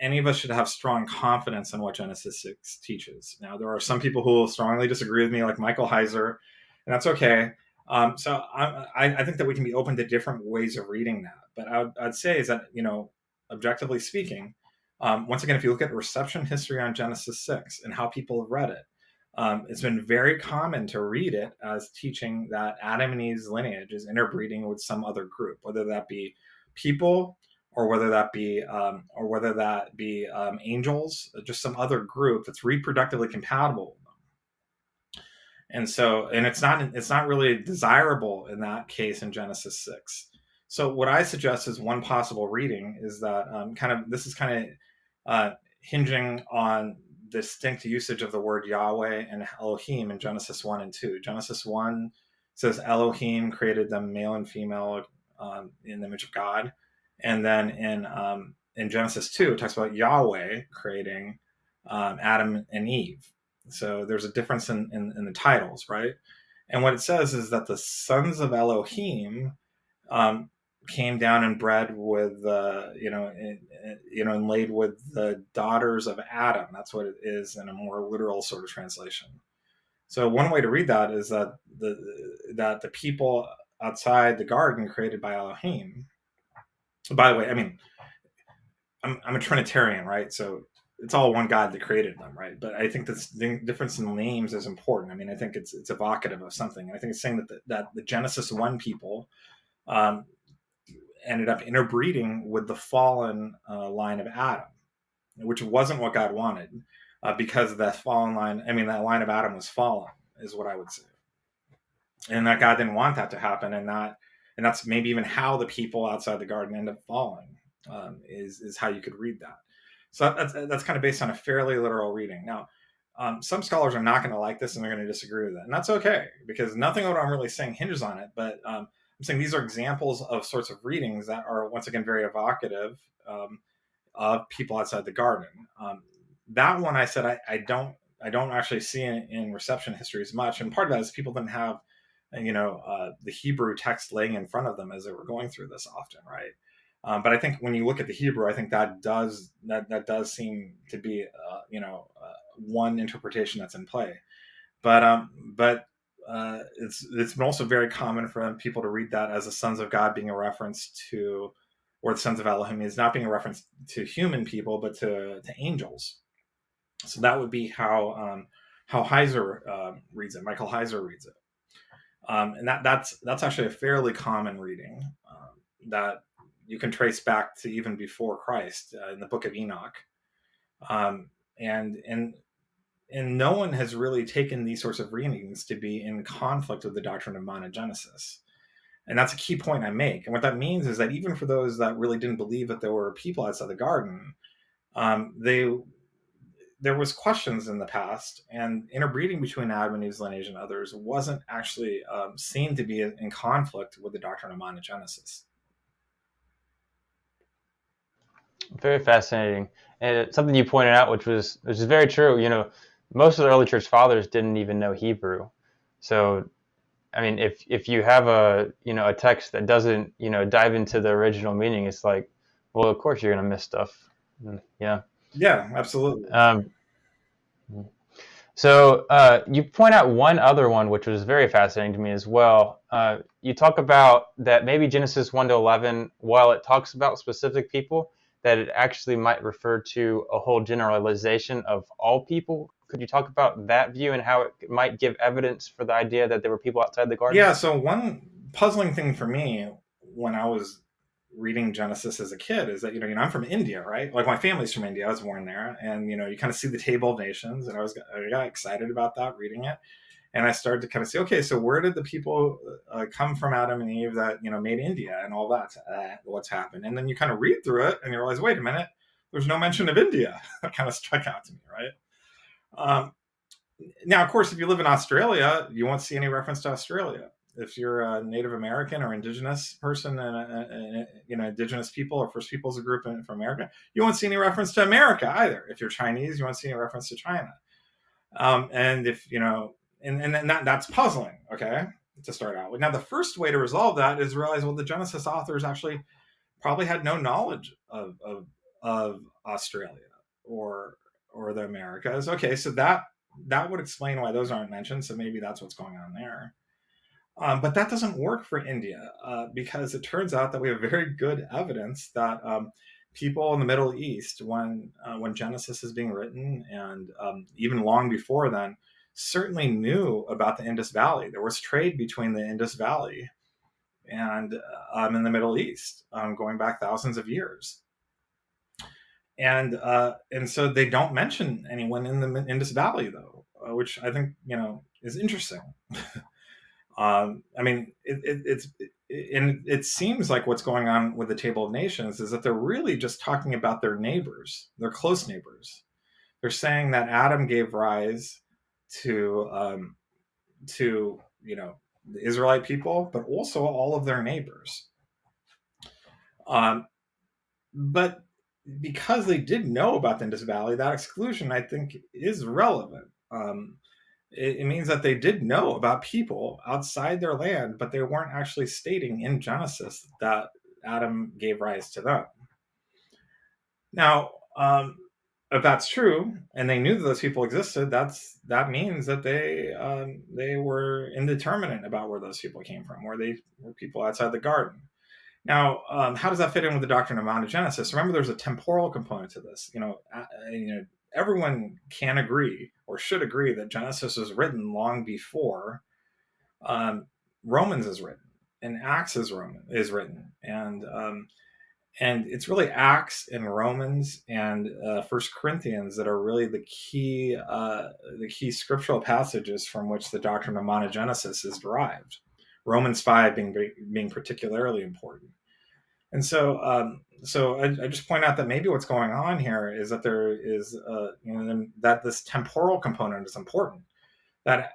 any of us should have strong confidence in what Genesis 6 teaches. Now, there are some people who will strongly disagree with me, like Michael Heiser, and that's okay. I think that we can be open to different ways of reading that. But I'd say is that, objectively speaking, once again, if you look at reception history on Genesis 6 and how people have read it, it's been very common to read it as teaching that Adam and Eve's lineage is interbreeding with some other group, whether that be people or whether that be angels, just some other group that's reproductively compatible with them. And it's not really desirable in that case in Genesis 6. So what I suggest is one possible reading is that this is kind of hinging on distinct usage of the word Yahweh and Elohim in Genesis 1 and 2. Genesis 1 says Elohim created them male and female in the image of God. And then in Genesis 2, it talks about Yahweh creating Adam and Eve. So there's a difference in the titles, right? And what it says is that the sons of Elohim came down and bred with, and laid with the daughters of Adam. That's what it is in a more literal sort of translation. So one way to read that is that the people outside the garden created by Elohim. By the way, I mean, I'm a Trinitarian, right? So it's all one God that created them, right? But I think the difference in names is important. I mean, I think it's evocative of something. I think it's saying that the Genesis 1 people ended up interbreeding with the fallen line of Adam, which wasn't what God wanted, because that fallen line. I mean, that line of Adam was fallen, is what I would say, and that God didn't want that to happen, and that's maybe even how the people outside the garden end up falling. Is how you could read that. So that's kind of based on a fairly literal reading. Now, some scholars are not going to like this and they're going to disagree with it, and that's okay because nothing of what I'm really saying hinges on it. But I'm saying these are examples of sorts of readings that are once again very evocative of people outside the garden. That one I said I don't actually see in reception history as much, and part of that is people didn't have the Hebrew text laying in front of them as they were going through this often, right? But I think when you look at the Hebrew, I think that does seem to be one interpretation that's in play. But it's been also very common for people to read that as the sons of God being a reference to, or the sons of Elohim is not being a reference to human people, but to angels. So that would be how Heiser reads it. Michael Heiser reads it, and that's actually a fairly common reading that you can trace back to even before Christ in the Book of Enoch, and no one has really taken these sorts of readings to be in conflict with the doctrine of monogenesis. And that's a key point I make. And what that means is that even for those that really didn't believe that there were people outside the garden, there was questions in the past, and interbreeding between Adam and Eve's lineage and others wasn't actually seen to be in conflict with the doctrine of monogenesis. Very fascinating, and something you pointed out, which is very true. Most of the early church fathers didn't even know Hebrew, so I mean, if you have a text that doesn't dive into the original meaning, it's like, well, of course you're gonna miss stuff. Yeah. Yeah, absolutely. So you point out one other one, which was very fascinating to me as well. You talk about that maybe Genesis 1 to 11, while it talks about specific people, that it actually might refer to a whole generalization of all people. Could you talk about that view and how it might give evidence for the idea that there were people outside the garden? Yeah, so one puzzling thing for me when I was reading Genesis as a kid is that, I'm from India, right? Like my family's from India. I was born there. And, you kind of see the Table of Nations. And I got excited about that, reading it. And I started to kind of say, okay, so where did the people come from, Adam and Eve, that, made India and all that? What's happened? And then you kind of read through it and you realize, wait a minute, there's no mention of India. That kind of struck out to me, right? Now, of course, if you live in Australia, you won't see any reference to Australia. If you're a Native American or indigenous person, and indigenous people or First Peoples group from America, you won't see any reference to America either. If you're Chinese, you won't see any reference to China. And if and that's puzzling. Okay, to start out with. Now, the first way to resolve that is realize, well, the Genesis authors actually probably had no knowledge of Australia or the Americas. Okay, so that would explain why those aren't mentioned. So maybe that's what's going on there. But that doesn't work for India because it turns out that we have very good evidence that people in the Middle East, when Genesis is being written, and even long before then, certainly knew about the Indus Valley. There was trade between the Indus Valley and in the Middle East, going back thousands of years. And so they don't mention anyone in the Indus Valley, though, which I think is interesting. I mean, it seems like what's going on with the Table of Nations is that they're really just talking about their neighbors, their close neighbors. They're saying that Adam gave rise to the Israelite people, but also all of their neighbors. But because they did know about the Indus Valley, that exclusion, I think, is relevant. It means that they did know about people outside their land, but they weren't actually stating in Genesis that Adam gave rise to them. Now, if that's true, and they knew that those people existed, that means that they were indeterminate about where those people came from, where they were people outside the garden. Now, how does that fit in with the doctrine of monogenesis? Remember, there's a temporal component to this. Everyone can agree or should agree that Genesis was written long before Romans is written, and Acts is written, and it's really Acts and Romans and First Corinthians that are really the key scriptural passages from which the doctrine of monogenesis is derived. Romans 5 being particularly important. And so I just point out that maybe what's going on here is that there is that this temporal component is important. That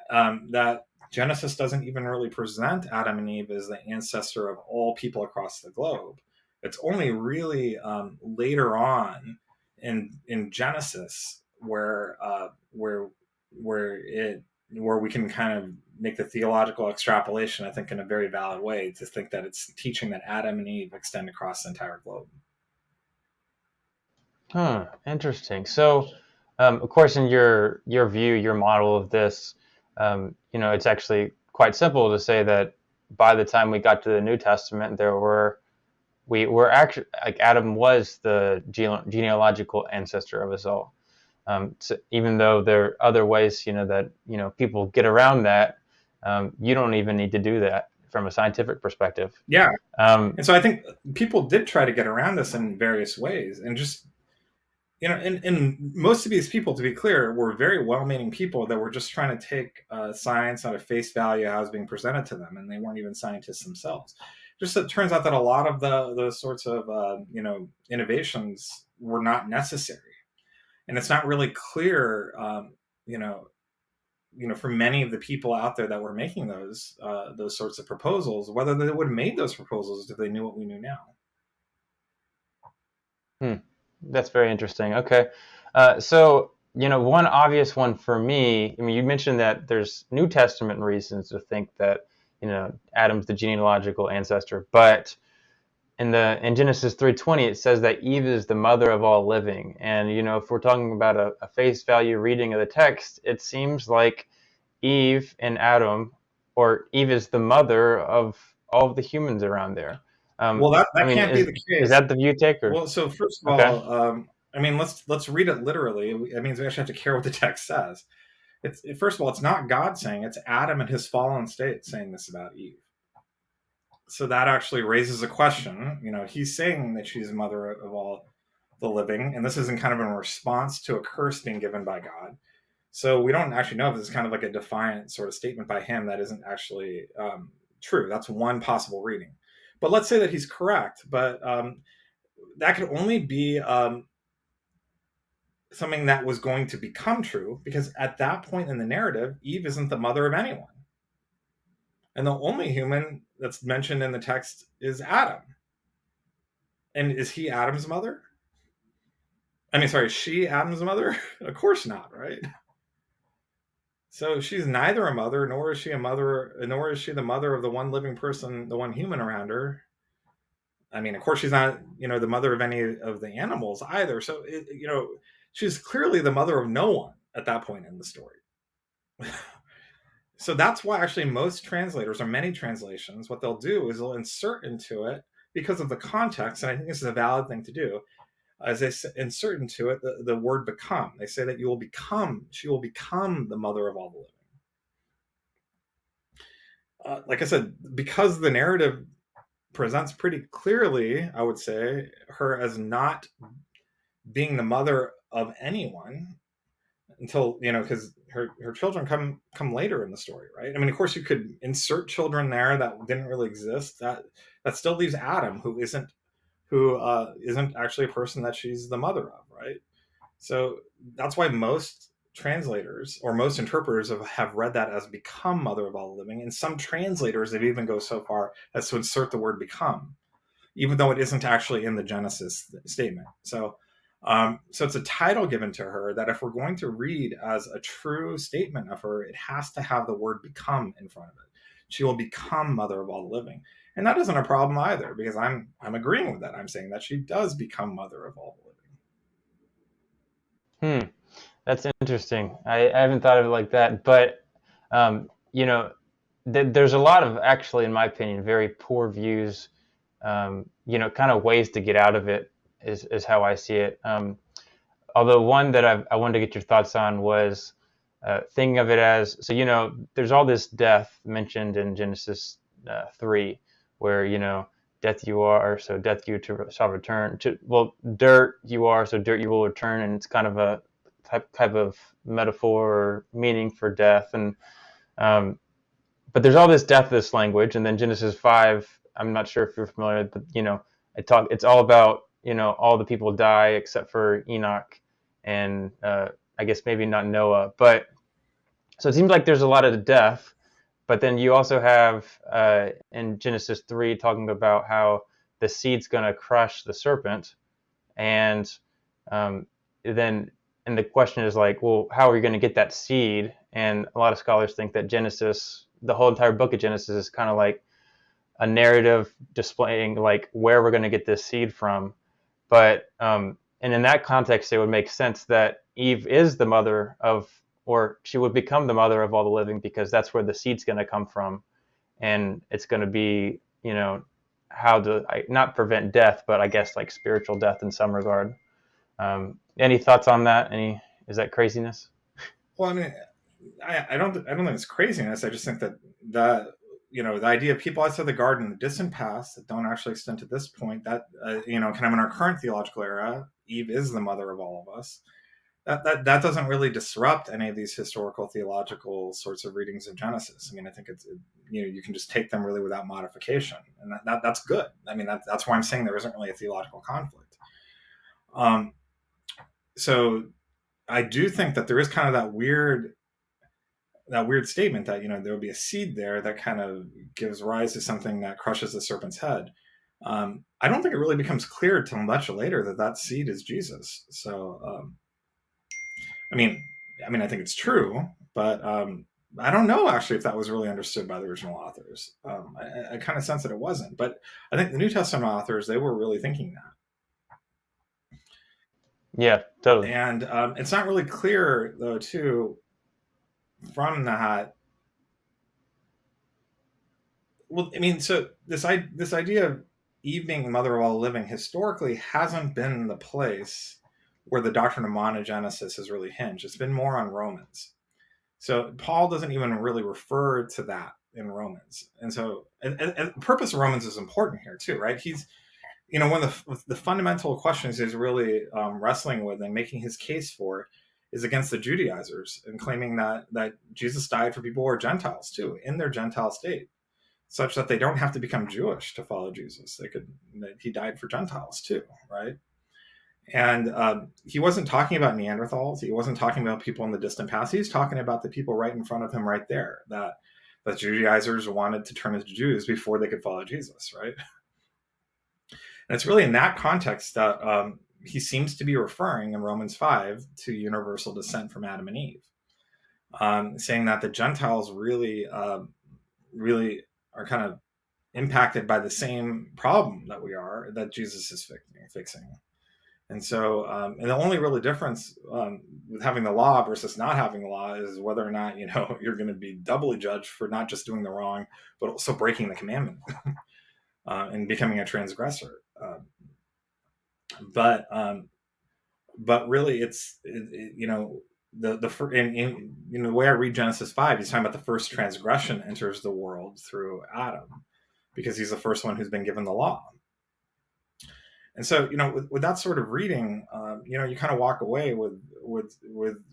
Genesis doesn't even really present Adam and Eve as the ancestor of all people across the globe. It's only really later on in Genesis where we can kind of make the theological extrapolation, I think, in a very valid way, to think that it's teaching that Adam and Eve extend across the entire globe. Interesting. So, of course, in your view, your model of this, it's actually quite simple to say that by the time we got to the New Testament, we were actually, like, Adam was the genealogical ancestor of us all. So even though there are other ways, that people get around that, you don't even need to do that from a scientific perspective. Yeah. And so I think people did try to get around this in various ways, and just and most of these people, to be clear, were very well-meaning people that were just trying to take science out of face value how it's being presented to them, and they weren't even scientists themselves. Just it turns out that a lot of those sorts of innovations were not necessary. And it's not really clear, for many of the people out there that were making those sorts of proposals, whether they would have made those proposals if they knew what we knew now. That's very interesting. Okay. So, one obvious one for me, I mean, you mentioned that there's New Testament reasons to think that, Adam's the genealogical ancestor, but in Genesis 3:20, it says that Eve is the mother of all living. And, if we're talking about a face value reading of the text, it seems like Eve and Adam, or Eve is the mother of all of the humans around there. Well, that can't be the case. Is that the view take? Or? Well, so first of all, let's read it literally. It means we actually have to care what the text says. First of all, it's not God saying, it's Adam and his fallen state saying this about Eve. So that actually raises a question. He's saying that she's the mother of all the living, and this isn't kind of in response to a curse being given by God. So we don't actually know if this is kind of like a defiant sort of statement by him that isn't actually true. That's one possible reading. But let's say that he's correct. But that could only be something that was going to become true, because at that point in the narrative, Eve isn't the mother of anyone. And the only human that's mentioned in the text is Adam. And is he Adam's mother? I mean, sorry, is she Adam's mother? Of course not, right? So she's neither a mother, nor is she a mother, nor is she the mother of the one living person, the one human around her. I mean, of course, she's not, the mother of any of the animals either. So, she's clearly the mother of no one at that point in the story. So that's why actually most translators, or many translations, what they'll do is they'll insert into it, because of the context, and I think this is a valid thing to do, as they insert into it the word become. They say that she will become the mother of all the living. Like I said, because the narrative presents pretty clearly, I would say, her as not being the mother of anyone until, because her children come later in the story, right? I mean, of course, you could insert children there that didn't really exist. That still leaves Adam, who isn't actually a person that she's the mother of, right? So that's why most translators or most interpreters have read that as become mother of all the living. And some translators, that even go so far as to insert the word become, even though it isn't actually in the Genesis statement. So it's a title given to her that, if we're going to read as a true statement of her, it has to have the word become in front of it. She will become mother of all the living. And that isn't a problem either, because I'm agreeing with that. I'm saying that she does become mother of all the living. That's interesting. I haven't thought of it like that, but there's a lot of, actually, in my opinion, very poor views. Kind of ways to get out of it is how I see it. Although one that I wanted to get your thoughts on was thinking of it as, so there's all this death mentioned in Genesis 3, where death you are, so death you shall return. Dirt you are, so dirt you will return, and it's kind of a type of metaphor or meaning for death. And but there's all this deathless language, and then Genesis 5. I'm not sure if you're familiar, but it's all about all the people die except for Enoch, and I guess maybe not Noah. But so it seems like there's a lot of death. But then you also have in Genesis 3 talking about how the seed's going to crush the serpent, and then the question is like, well, how are you going to get that seed? And a lot of scholars think that Genesis, the whole entire book of Genesis, is kind of like a narrative displaying like where we're going to get this seed from. But and in that context, it would make sense that Eve is the mother of, or she would become the mother of all the living, because that's where the seed's going to come from, and it's going to be how to not prevent death, but I guess like spiritual death in some regard. Any thoughts on that? Is that craziness? Well, I mean, I don't think it's craziness. I just think that the idea of people outside the garden in the distant past that don't actually extend to this point, that kind of in our current theological era, Eve is the mother of all of us. That doesn't really disrupt any of these historical theological sorts of readings of Genesis. I mean, I think you can just take them really without modification, and that's good. I mean, that's why I'm saying there isn't really a theological conflict. So I do think that there is kind of that weird statement that there will be a seed there that kind of gives rise to something that crushes the serpent's head. I don't think it really becomes clear until much later that seed is Jesus. So I mean, I think it's true, but I don't know actually if that was really understood by the original authors. I kind of sense that it wasn't, but I think the New Testament authors, they were really thinking that. Yeah, totally. And it's not really clear, though, too, from that. Well, I mean, so this idea of Eve being the mother of all living historically hasn't been the place where the doctrine of monogenesis has really hinged. It's been more on Romans. So Paul doesn't even really refer to that in Romans. And so, and the purpose of Romans is important here too, right? He's, one of the fundamental questions he's really wrestling with and making his case for is against the Judaizers, and claiming that Jesus died for people who are Gentiles too, in their Gentile state, such that they don't have to become Jewish to follow Jesus. He died for Gentiles too, right? And he wasn't talking about Neanderthals. He wasn't talking about people in the distant past. He's talking about the people right in front of him, right there. That the Judaizers wanted to turn into Jews before they could follow Jesus, right? And it's really in that context that he seems to be referring in Romans 5 to universal descent from Adam and Eve, saying that the Gentiles really are kind of impacted by the same problem that Jesus is fixing. And so, and the only really difference with having the law versus not having the law is whether or not, you're going to be doubly judged for not just doing the wrong, but also breaking the commandment and becoming a transgressor. But really, the way I read Genesis 5, he's talking about the first transgression enters the world through Adam, because he's the first one who's been given the law. And so, with that sort of reading, you kind of walk away with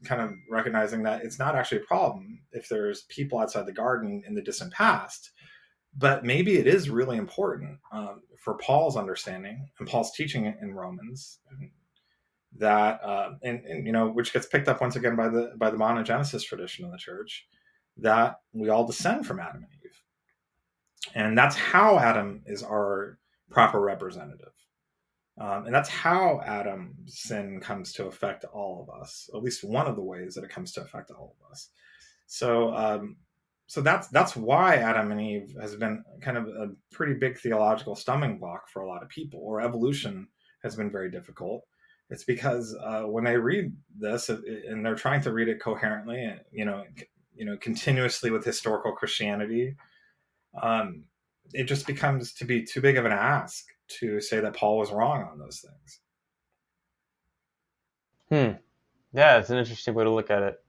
kind of recognizing that it's not actually a problem if there's people outside the garden in the distant past, but maybe it is really important for Paul's understanding and Paul's teaching in Romans, that and which gets picked up once again by the monogenesis tradition of the church, that we all descend from Adam and Eve, and that's how Adam is our proper representative. And that's how Adam's sin comes to affect all of us, at least one of the ways that it comes to affect all of us. So, so that's why Adam and Eve has been kind of a pretty big theological stumbling block for a lot of people, or evolution has been very difficult. It's because when they read this and they're trying to read it coherently, continuously with historical Christianity, it just becomes to be too big of an ask to say that Paul was wrong on those things. Yeah, it's an interesting way to look at it.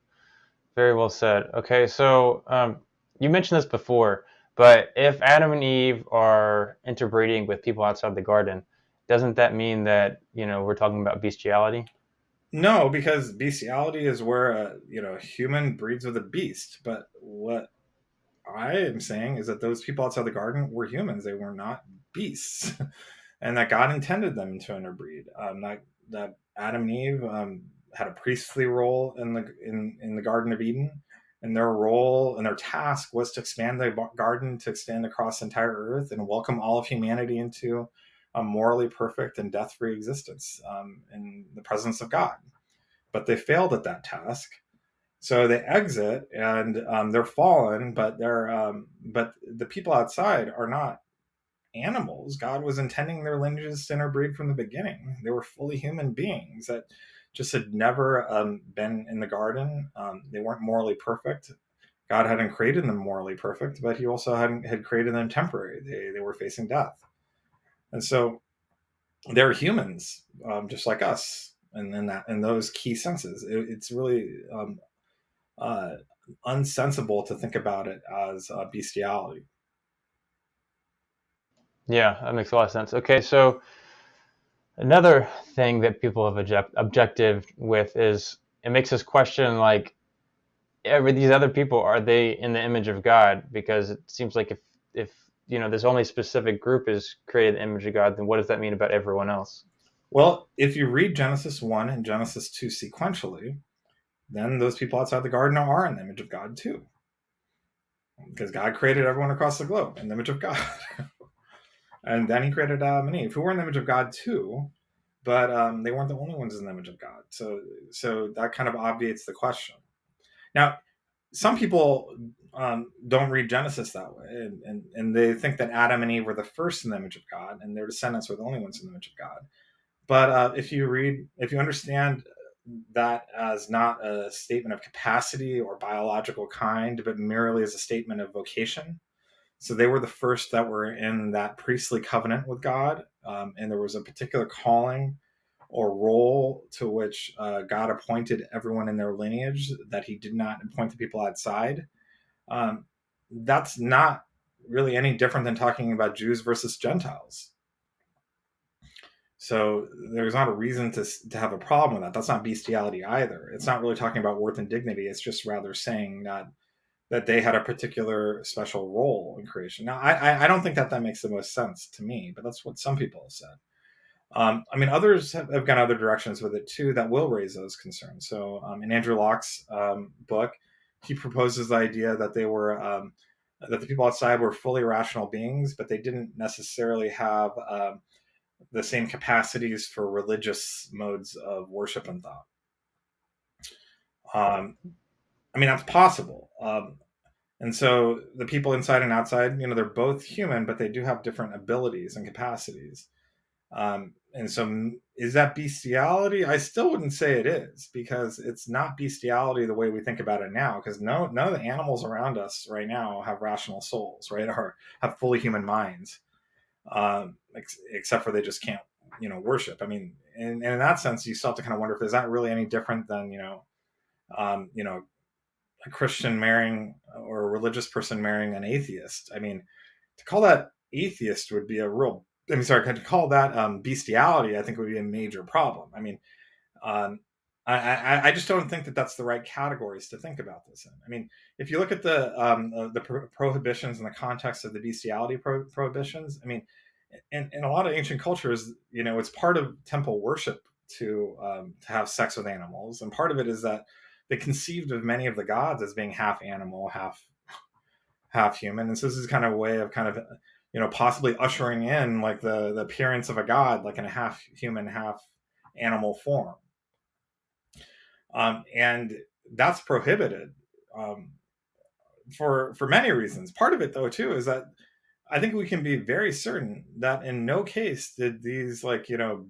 Very well said. Okay, so you mentioned this before, but if Adam and Eve are interbreeding with people outside the garden, doesn't that mean that, we're talking about bestiality? No, because bestiality is where a human breeds with a beast. But what I am saying is that those people outside the garden were humans; they were not beasts, and that God intended them to interbreed. That Adam and Eve had a priestly role in the Garden of Eden, and their role and their task was to expand the garden, to extend across the entire earth and welcome all of humanity into a morally perfect and death-free existence in the presence of God. But they failed at that task. So they exit, and they're fallen, but but the people outside are not animals. God was intending their lineages to interbreed from the beginning. They were fully human beings that just had never been in the garden. They weren't morally perfect. God hadn't created them morally perfect, but he also had created them temporary. They were facing death. And so they're humans, just like us, and in those key senses. It's really unsensible to think about it as bestiality. Yeah, that makes a lot of sense. Okay, so another thing that people have objected with is it makes us question, like, these other people, are they in the image of God? Because it seems like if this only specific group is created in the image of God, then what does that mean about everyone else? Well, if you read Genesis 1 and Genesis 2 sequentially, then those people outside the garden are in the image of God too. Because God created everyone across the globe in the image of God. And then he created Adam and Eve, who were in the image of God too, but they weren't the only ones in the image of God. So that kind of obviates the question. Now, some people don't read Genesis that way, and they think that Adam and Eve were the first in the image of God, and their descendants were the only ones in the image of God. But if you understand that as not a statement of capacity or biological kind, but merely as a statement of vocation. So they were the first that were in that priestly covenant with God, and there was a particular calling or role to which God appointed everyone in their lineage that he did not appoint the people outside. that's not really any different than talking about Jews versus Gentiles. So there's not a reason to have a problem with that. That's not beastiality either. It's not really talking about worth and dignity. It's just rather saying that they had a particular special role in creation. Now, I don't think that makes the most sense to me, but that's what some people have said. I mean, others have gone other directions with it too that will raise those concerns. So, in Andrew Locke's book, he proposes the idea that that the people outside were fully rational beings, but they didn't necessarily have the same capacities for religious modes of worship and thought. Um, I mean, that's possible. And so the people inside and outside, they're both human, but they do have different abilities and capacities. And so is that bestiality? I still wouldn't say it is, because it's not bestiality the way we think about it now, because none of the animals around us right now have rational souls, right? Or have fully human minds, except for they just can't, worship. I mean, and in that sense, you still have to kind of wonder if is that really any different than, a Christian marrying or a religious person marrying an atheist. I mean, to call that atheist would be a real. I mean, sorry, to call that bestiality, I think would be a major problem. I mean, um, I just don't think that that's the right categories to think about this in. I mean, if you look at the prohibitions in the context of the bestiality prohibitions, I mean, in a lot of ancient cultures, it's part of temple worship to have sex with animals, and part of it is that they conceived of many of the gods as being half animal, half human, and so this is kind of a way of kind of possibly ushering in like the appearance of a god, like in a half human, half animal form, and that's prohibited for many reasons. Part of it, though, too, is that I think we can be very certain that in no case did these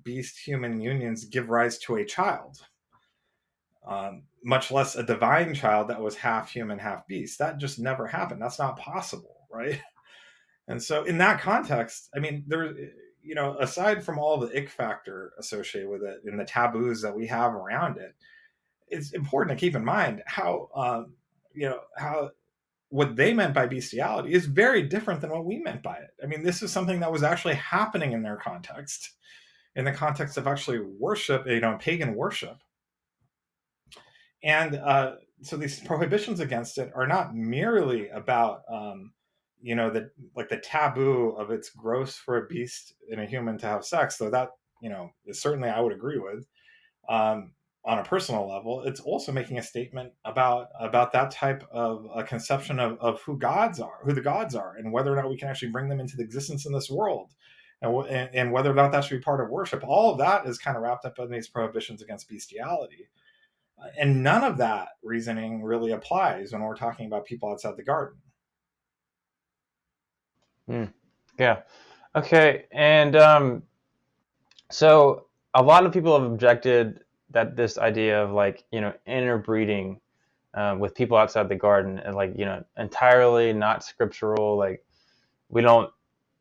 beast human unions give rise to a child, much less a divine child that was half human, half beast. That just never happened. That's not possible, right? And so, in that context, I mean, aside from all the ick factor associated with it and the taboos that we have around it, it's important to keep in mind how what they meant by bestiality is very different than what we meant by it. I mean, this is something that was actually happening in their context, in the context of actually worship, pagan worship. And so these prohibitions against it are not merely about the taboo of it's gross for a beast and a human to have sex, though that is certainly I would agree with. On a personal level, it's also making a statement about that type of a conception of who the gods are, and whether or not we can actually bring them into the existence in this world, and whether or not that should be part of worship. All of that is kind of wrapped up in these prohibitions against bestiality. And none of that reasoning really applies when we're talking about people outside the garden. Yeah. Okay. And so a lot of people have objected that this idea of interbreeding with people outside the garden and entirely not scriptural. Like we don't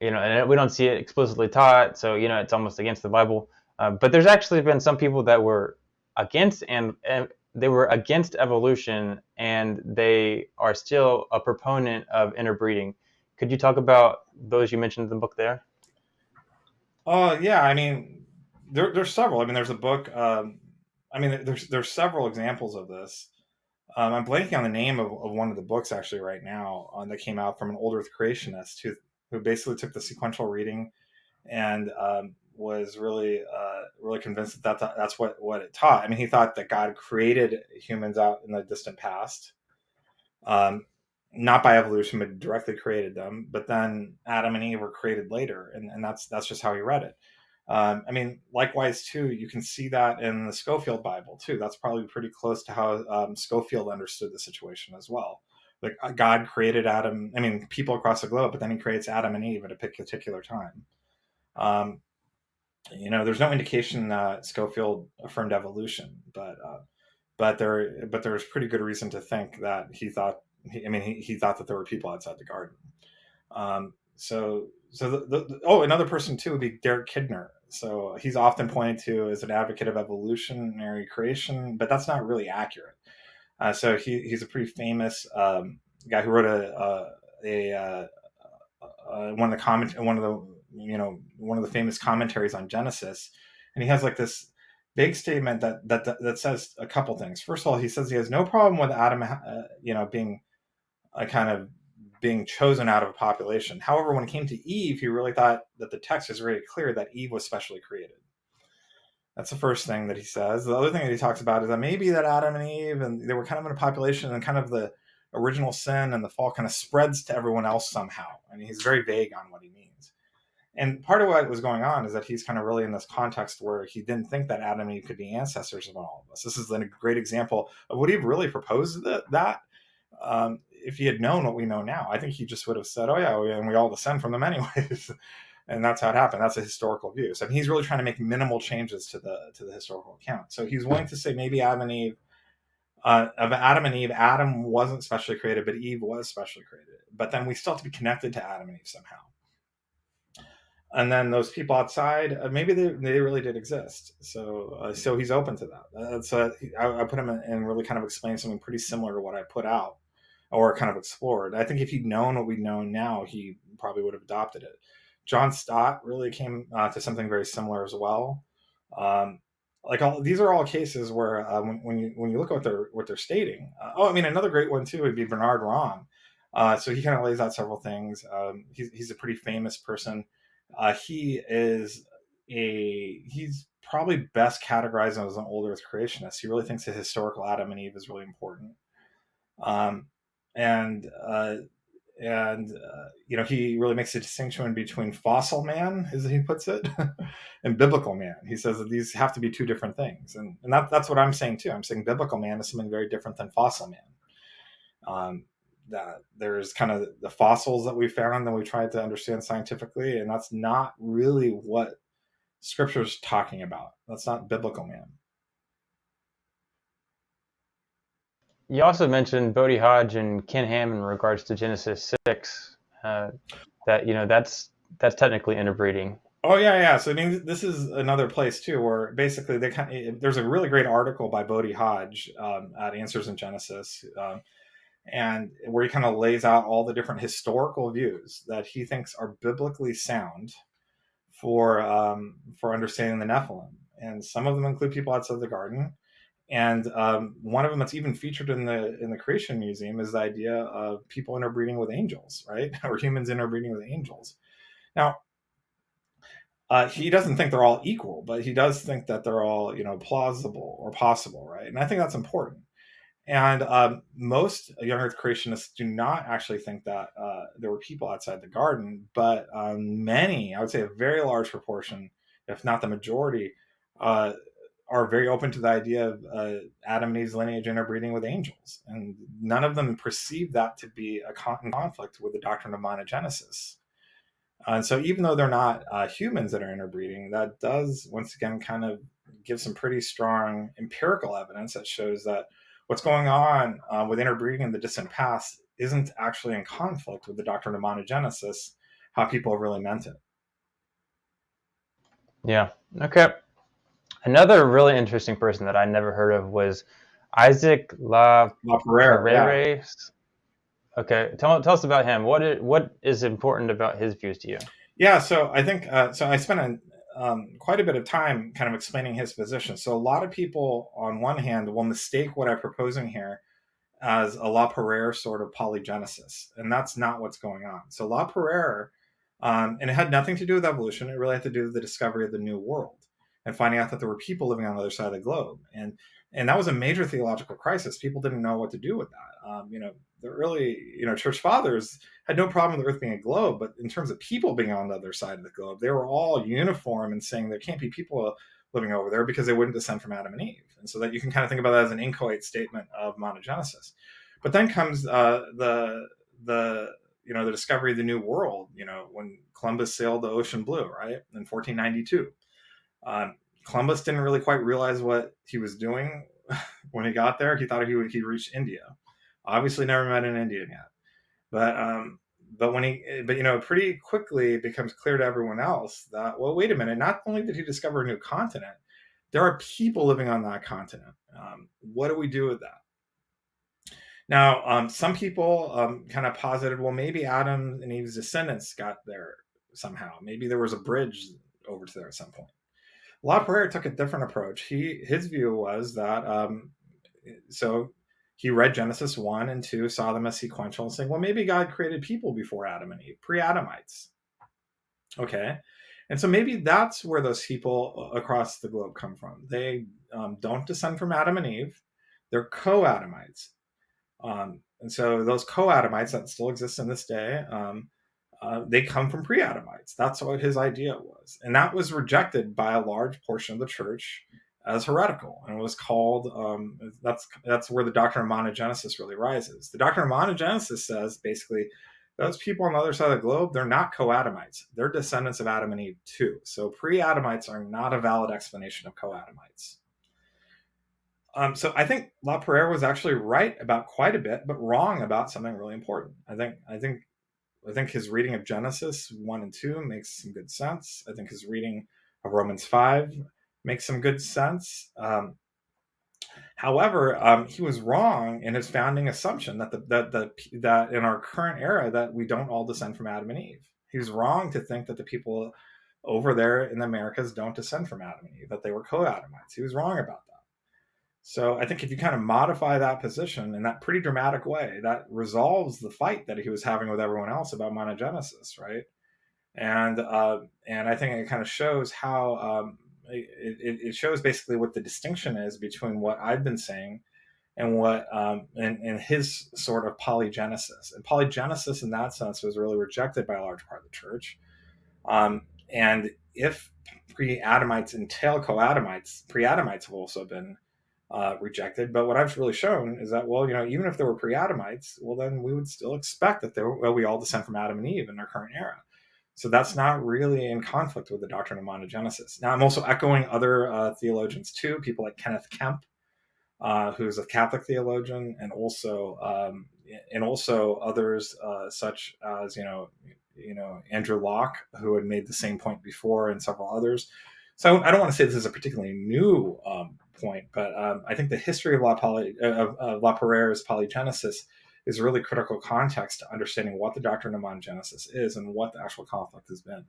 and we don't see it explicitly taught, so it's almost against the Bible. But there's actually been some people that were against and they were against evolution, and they are still a proponent of interbreeding. Could you talk about those you mentioned in the book there? Yeah, I mean, there's several. I mean, there's a book. I mean, there's several examples of this. I'm blanking on the name of one of the books actually right now that came out from an older creationist who basically took the sequential reading and was really convinced that's what it taught. I mean, he thought that God created humans out in the distant past, um, not by evolution, but directly created them. But then Adam and Eve were created later, and that's just how he read it. I mean, likewise too, you can see that in the Schofield Bible too. That's probably pretty close to how Schofield understood the situation as well. Like God created Adam, I mean, people across the globe, but then He creates Adam and Eve at a particular time. Um, there's no indication that Schofield affirmed evolution, but there's pretty good reason to think that he thought that there were people outside the garden. Another person too would be Derek Kidner. So he's often pointed to as an advocate of evolutionary creation, but that's not really accurate. So he's a pretty famous guy who wrote one of the famous commentaries on Genesis, and he has like this big statement that says a couple things. First of all, he says he has no problem with Adam, being a kind of being chosen out of a population. However, when it came to Eve, he really thought that the text is very clear that Eve was specially created. That's the first thing that he says. The other thing that he talks about is that maybe that Adam and Eve, and they were kind of in a population, and kind of the original sin and the fall kind of spreads to everyone else somehow. I mean, he's very vague on what he means. And part of what was going on is that he's kind of really in this context where he didn't think that Adam and Eve could be ancestors of all of us. This is a great example of what he really proposed that. If he had known what we know now, I think he just would have said, "Oh yeah, and we all descend from them anyways." And that's how it happened. That's a historical view. So he's really trying to make minimal changes to the historical account. So he's willing to say maybe Adam and Eve, Adam wasn't specially created, but Eve was specially created. But then we still have to be connected to Adam and Eve somehow. And then those people outside, maybe they really did exist. So he's open to that. I put him in and really kind of explain something pretty similar to what I put out or kind of explored. I think if he'd known what we know now, he probably would have adopted it. John Stott really came to something very similar as well. These are all cases where when you look at what they're stating. Another great one too would be Bernard Rahm. So he kind of lays out several things. He's a pretty famous person. He's probably best categorized as an old Earth creationist. He really thinks the historical Adam and Eve is really important. He really makes a distinction between fossil man, as he puts it, and biblical man. He says that these have to be two different things. And that's what I'm saying too. I'm saying biblical man is something very different than fossil man. That there's kind of the fossils that we found that we tried to understand scientifically, and that's not really what Scripture's talking about. That's not biblical man. You also mentioned Bodie Hodge and Ken Ham in regards to Genesis 6. That's technically interbreeding. Oh yeah. So this is another place too, where basically there's a really great article by Bodie Hodge at Answers in Genesis. And where he kind of lays out all the different historical views that he thinks are biblically sound for understanding the Nephilim, and some of them include people outside the garden. And one of them that's even featured in the Creation Museum is the idea of people interbreeding with angels, right? Or humans interbreeding with angels. Now, he doesn't think they're all equal, but he does think that they're all plausible or possible, right? And I think that's important. And most young Earth creationists do not actually think that there were people outside the garden, but many, I would say a very large proportion, if not the majority, are very open to the idea of Adam and Eve's lineage interbreeding with angels. And none of them perceive that to be in conflict with the doctrine of monogenesis. And so even though they're not humans that are interbreeding, that does, once again, kind of give some pretty strong empirical evidence that shows that what's going on with interbreeding in the distant past isn't actually in conflict with the doctrine of monogenesis, how people have really meant it. Yeah. Okay. Another really interesting person that I never heard of was Isaac LaPerere. Yeah. Okay. Tell us about him. What is important about his views to you? Yeah. So I think so. I spent quite a bit of time kind of explaining his position. So a lot of people, on one hand, will mistake what I'm proposing here as a LaPerere sort of polygenesis, and that's not what's going on. So LaPerere, and it had nothing to do with evolution. It really had to do with the discovery of the New World and finding out that there were people living on the other side of the globe. And that was a major theological crisis. People didn't know what to do with that. The early, church fathers had no problem with the Earth being a globe, but in terms of people being on the other side of the globe, they were all uniform in saying there can't be people living over there because they wouldn't descend from Adam and Eve. And so that you can kind of think about that as an inchoate statement of monogenesis. But then comes the discovery of the New World, when Columbus sailed the ocean blue, right, in 1492. Columbus didn't really quite realize what he was doing when he got there. He thought he'd reached India. Obviously never met an Indian yet. But pretty quickly it becomes clear to everyone else that, well, wait a minute, not only did he discover a new continent, there are people living on that continent. What do we do with that? Now, some people kind of posited, well, maybe Adam and Eve's descendants got there somehow. Maybe there was a bridge over to there at some point. LaPrere took a different approach. His view was that so he read Genesis 1 and 2, saw them as sequential, and saying, well, maybe God created people before Adam and Eve, pre-Adamites. Okay. And so maybe that's where those people across the globe come from. They don't descend from Adam and Eve. They're co-Adamites. And so those co-Adamites that still exist in this day, they come from pre-Adamites. That's what his idea was. And that was rejected by a large portion of the church as heretical, and it was called, that's where the doctrine of monogenesis really rises. The doctrine of monogenesis says basically those people on the other side of the globe, they're not co-Adamites. They're descendants of Adam and Eve too. So pre-Adamites are not a valid explanation of co-Adamites. So I think LaPrere was actually right about quite a bit, but wrong about something really important. I think his reading of Genesis 1 and 2 makes some good sense. I think his reading of Romans 5 makes some good sense. However, he was wrong in his founding assumption that in our current era that we don't all descend from Adam and Eve. He was wrong to think that the people over there in the Americas don't descend from Adam and Eve, that they were co-Adamites. He was wrong about that. So I think if you kind of modify that position in that pretty dramatic way, that resolves the fight that he was having with everyone else about monogenesis, right? And I think it kind of shows how it shows basically what the distinction is between what I've been saying and what and his sort of polygenesis. And polygenesis in that sense was really rejected by a large part of the church. And if pre-Adamites entail co-Adamites, pre-Adamites have also been rejected. But what I've really shown is that, well, even if there were pre-Adamites, well, then we would still expect that we all descend from Adam and Eve in our current era. So that's not really in conflict with the doctrine of monogenesis. Now, I'm also echoing other theologians too, people like Kenneth Kemp, who's a Catholic theologian, and also others such as Andrew Locke, who had made the same point before, and several others. So I don't want to say this is a particularly new point, but I think the history of LaPrere's polygenesis is really critical context to understanding what the doctrine of monogenesis is and what the actual conflict has been.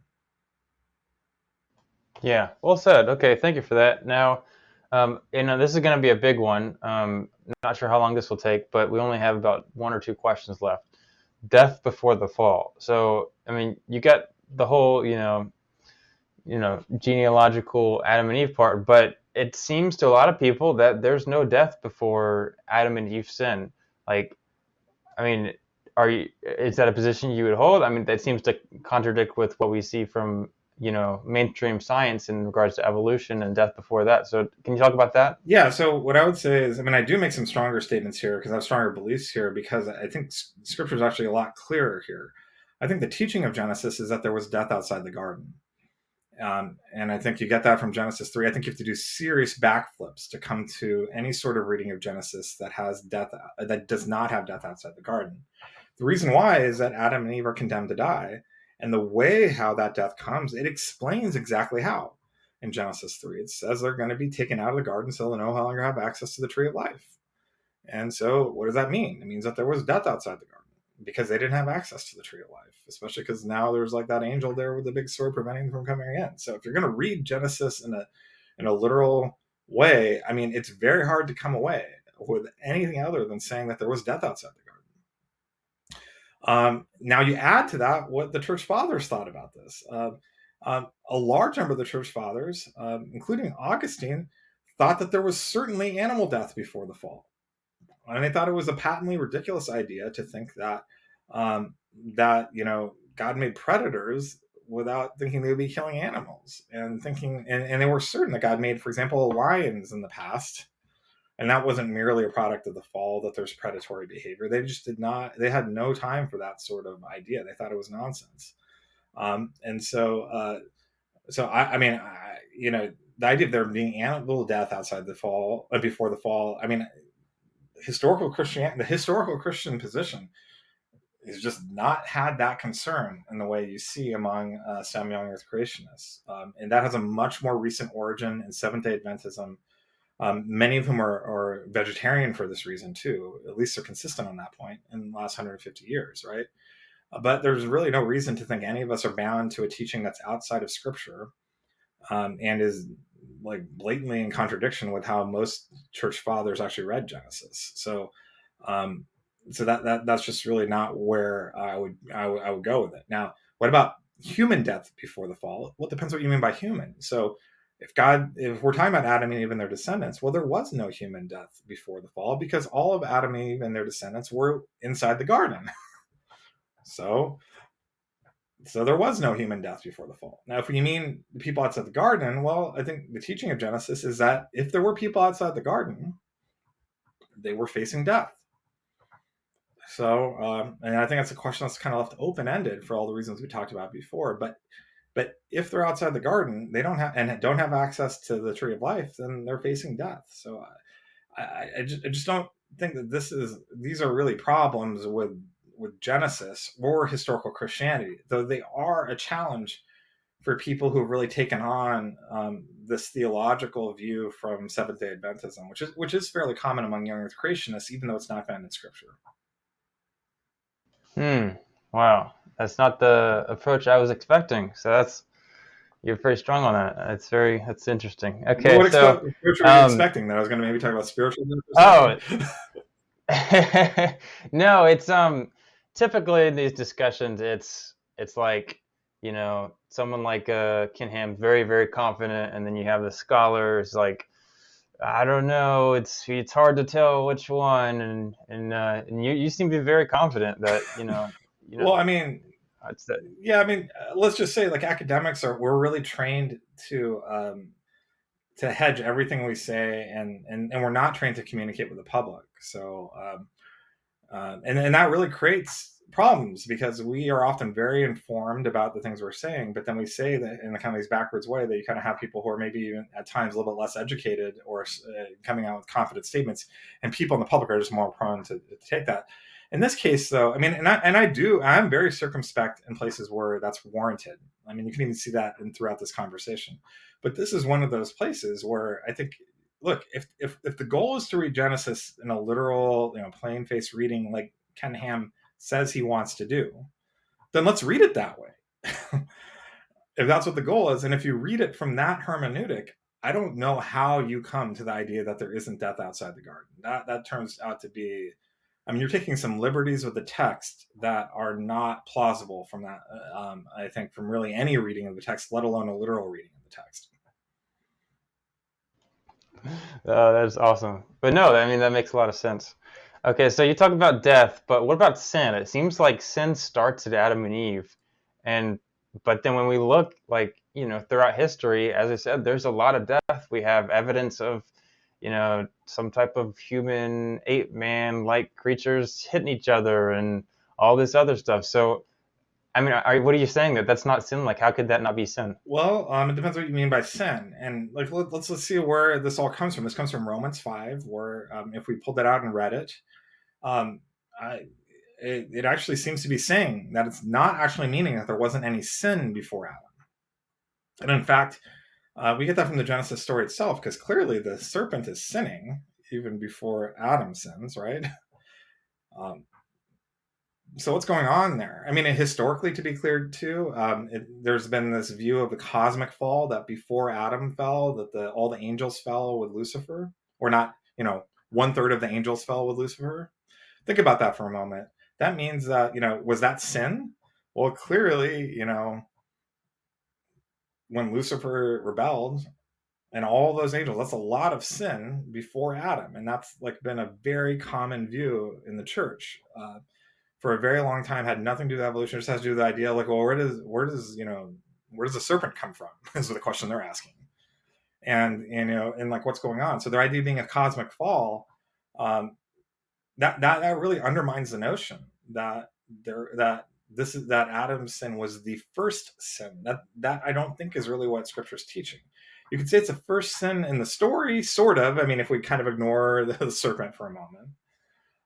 Yeah, well said. Okay, thank you for that. Now, this is going to be a big one. Not sure how long this will take, but we only have about one or two questions left. Death before the fall. So, I mean, you got the whole, genealogical Adam and Eve part, but it seems to a lot of people that there's no death before Adam and Eve sin. Like, I mean, is that a position you would hold? I mean, that seems to contradict with what we see from, mainstream science in regards to evolution and death before that. So can you talk about that? Yeah, so what I would say is, I do make some stronger statements here because I have stronger beliefs here, because I think scripture is actually a lot clearer here. I think the teaching of Genesis is that there was death outside the garden. And I think you get that from Genesis 3. I think you have to do serious backflips to come to any sort of reading of Genesis that has death, that does not have death outside the garden. The reason why is that Adam and Eve are condemned to die. And the way how that death comes, it explains exactly how. In Genesis 3, it says they're going to be taken out of the garden so they'll no longer have access to the tree of life. And so what does that mean? It means that there was death outside the garden because they didn't have access to the tree of life, especially because now there's like that angel there with the big sword preventing them from coming in. So if you're going to read Genesis in a literal way, it's very hard to come away with anything other than saying that there was death outside the garden. Now you add to that what the church fathers thought about this. A large number of the church fathers, including Augustine, thought that there was certainly animal death before the fall. And they thought it was a patently ridiculous idea to think that God made predators without thinking they would be killing animals, and they were certain that God made, for example, lions in the past, and that wasn't merely a product of the fall, that there's predatory behavior. They just they had no time for that sort of idea. They thought it was nonsense. And so the idea of there being animal death outside the fall, before the fall, the historical Christian position is just not had that concern in the way you see among some young Earth creationists. And that has a much more recent origin in Seventh-day Adventism, Many of whom are vegetarian for this reason too. At least they're consistent on that point in the last 150 years, right? But there's really no reason to think any of us are bound to a teaching that's outside of Scripture, and is like blatantly in contradiction with how most church fathers actually read Genesis. Um, so that's just really not where I would go with it. Now, what about human death before the fall? Well, it depends what you mean by human. So if we're talking about Adam and Eve and their descendants, well, there was no human death before the fall because all of Adam and Eve and their descendants were inside the garden. So there was no human death before the fall. Now, if you mean the people outside the garden, well, I think the teaching of Genesis is that if there were people outside the garden, they were facing death. So, and I think that's a question that's kind of left open-ended for all the reasons we talked about before. But if they're outside the garden, they don't have access to the tree of life, then they're facing death. So, I just don't think that these are really problems with Genesis or historical Christianity, though they are a challenge for people who've really taken on this theological view from Seventh Day Adventism, which is fairly common among young Earth creationists, even though it's not found in Scripture. Wow, that's not the approach I was expecting. So you're very strong on that. That's interesting. Okay, What so approach were you expecting? That I was going to maybe talk about spiritualism for oh, a second? no, it's typically in these discussions, it's like, someone like Ken Ham, very, very confident, and then you have the scholars like, I don't know, it's hard to tell which one, and you seem to be very confident that Well, I mean, it's that. yeah, I mean, let's just say like academics we're really trained to hedge everything we say, and we're not trained to communicate with the public. So and that really creates problems because we are often very informed about the things we're saying, but then we say that in a kind of these backwards way that you kind of have people who are maybe even at times a little bit less educated or coming out with confident statements, and people in the public are just more prone to take that. In this case, though, I mean, I'm very circumspect in places where that's warranted. I mean, you can even see that throughout this conversation. But this is one of those places where I think, look, if the goal is to read Genesis in a literal, plain face reading like Ken Ham says he wants to do, then let's read it that way. If that's what the goal is, and if you read it from that hermeneutic, I don't know how you come to the idea that there isn't death outside the garden. That turns out to be, I mean, you're taking some liberties with the text that are not plausible from that. I think from really any reading of the text, let alone a literal reading of the text. That's awesome. But no, I mean, that makes a lot of sense. Okay, so you talk about death, but what about sin? It seems like sin starts at Adam and Eve. But then when we look, like, throughout history, as I said, there's a lot of death. We have evidence of, some type of human ape-man-like creatures hitting each other and all this other stuff. So, I mean, what are you saying, that's not sin? Like, how could that not be sin? Well, it depends what you mean by sin, and like let's see where this all comes from. This comes from Romans 5, where if we pulled that out and read it, um, it actually seems to be saying that it's not actually meaning that there wasn't any sin before Adam, and in fact, we get that from the Genesis story itself, because clearly the serpent is sinning even before Adam sins, right? Um, so what's going on there? I mean, historically, to be clear too, there's been this view of the cosmic fall, that before Adam fell, that all the angels fell with Lucifer, or not, 1/3 of the angels fell with Lucifer. Think about that for a moment. That means that, was that sin? Well, clearly, when Lucifer rebelled and all those angels, that's a lot of sin before Adam, and that's like been a very common view in the church. For a very long time, had nothing to do with evolution. It just has to do with the idea, like, well, where does the serpent come from? Is the question they're asking, and and like what's going on. So their idea being a cosmic fall, that really undermines the notion that Adam's sin was the first sin. That I don't think is really what Scripture's teaching. You could say it's a first sin in the story, sort of. I mean, if we kind of ignore the serpent for a moment.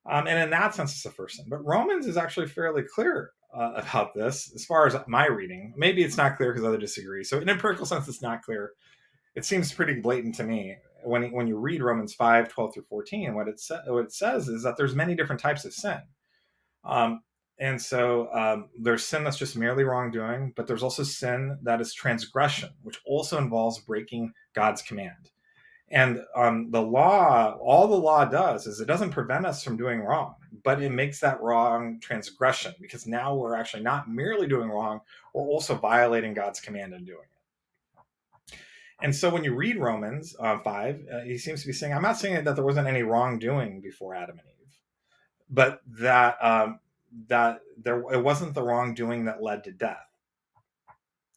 And in that sense, it's the first sin. But Romans is actually fairly clear about this, as far as my reading. Maybe it's not clear because others disagree. So in an empirical sense, it's not clear. It seems pretty blatant to me. when you read Romans 5:12-14, what it says is that there's many different types of sin. And so there's sin that's just merely wrongdoing, but there's also sin that is transgression, which also involves breaking God's command. And the law, all the law does is it doesn't prevent us from doing wrong, but it makes that wrong transgression, because now we're actually not merely doing wrong, we're also violating God's command in doing it. And so when you read Romans 5, he seems to be saying, I'm not saying that there wasn't any wrongdoing before Adam and Eve, but that it wasn't the wrongdoing that led to death.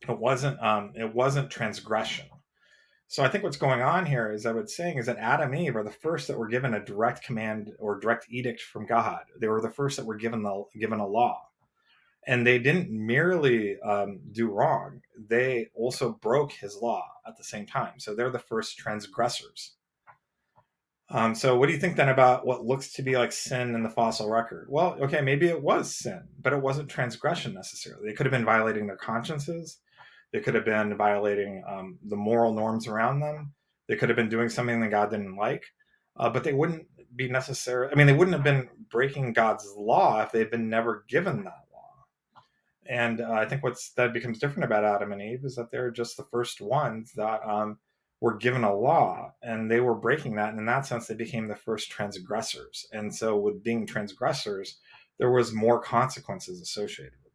It wasn't transgression. So I think what's going on here is that what's saying is that Adam and Eve are the first that were given a direct command or direct edict from God. They were the first that were given a law. And they didn't merely do wrong. They also broke his law at the same time. So they're the first transgressors. So what do you think then about what looks to be like sin in the fossil record? Well, okay, maybe it was sin, but it wasn't transgression necessarily. They could have been violating their consciences. They could have been violating the moral norms around them. They could have been doing something that God didn't like, but they wouldn't be necessary. I mean, they wouldn't have been breaking God's law if they'd been never given that law. And I think that becomes different about Adam and Eve is that they're just the first ones that were given a law, and they were breaking that. And in that sense, they became the first transgressors. And so with being transgressors, there was more consequences associated with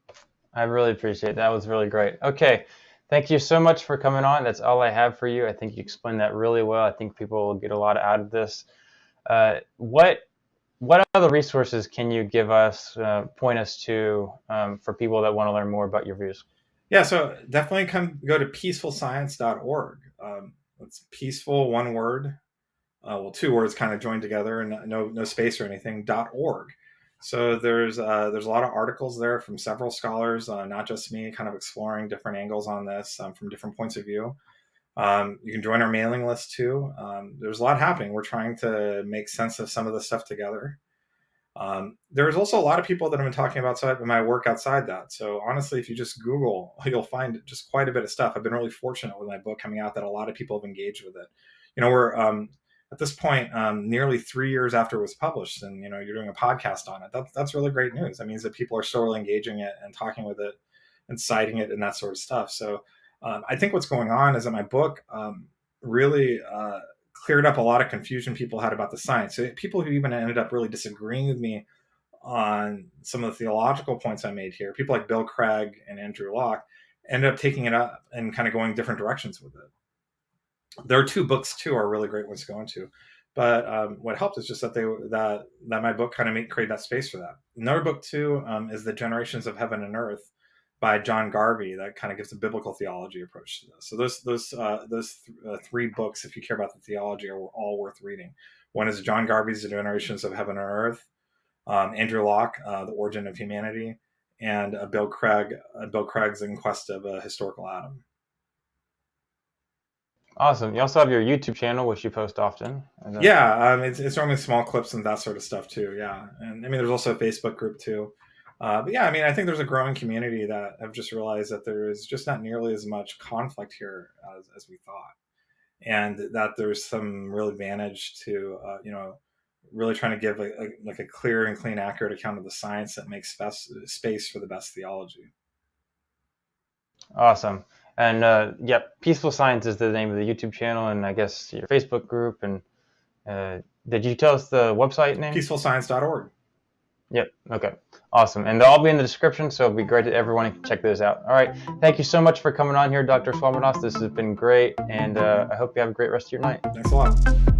that. I really appreciate it. That was really great. Okay. Thank you so much for coming on. That's all I have for you. I think you explained that really well. I think people will get a lot out of this. What other resources can you give us, point us to for people that want to learn more about your views? Yeah, so definitely go to peacefulscience.org. It's peaceful, one word, two words kind of joined together, and no space or anything, .org. So there's a lot of articles there from several scholars, not just me, kind of exploring different angles on this from different points of view. You can join our mailing list too. There's a lot happening. We're trying to make sense of some of the stuff together. There's also a lot of people that have been talking about my work outside that. So honestly, if you just Google, you'll find just quite a bit of stuff. I've been really fortunate with my book coming out that a lot of people have engaged with it. We're at this point nearly 3 years after it was published, and you're doing a podcast on it. That's really great news. That means that people are still really engaging it and talking with it and citing it and that sort of stuff. So I think what's going on is that my book really cleared up a lot of confusion people had about the science. So people who even ended up really disagreeing with me on some of the theological points I made here, people like Bill Craig and Andrew Locke, ended up taking it up and kind of going different directions with it. There are 2 books too are really great ones to go into, but what helped is just that my book kind of created that space for that. Another book too is The Generations of Heaven and Earth by John Garvey, that kind of gives a biblical theology approach to this. So those 3 books, if you care about the theology, are all worth reading. One is John Garvey's The Generations of Heaven and Earth, Andrew Locke, The Origin of Humanity, and Bill Craig's In Quest of a Historical Adam. Awesome. You also have your YouTube channel, which you post often. Yeah, it's normally small clips and that sort of stuff too. Yeah, and there's also a Facebook group too. But yeah, I think there's a growing community that have just realized that there is just not nearly as much conflict here as we thought, and that there's some real advantage to really trying to give a clear and clean, accurate account of the science that makes space for the best theology. Awesome. And Peaceful Science is the name of the YouTube channel, and I guess your Facebook group. And did you tell us the website name? Peacefulscience.org. Yep. Okay. Awesome. And they'll all be in the description, so it'll be great that everyone can check those out. All right. Thank you so much for coming on here, Dr. Swamidass. This has been great, and I hope you have a great rest of your night. Thanks a lot.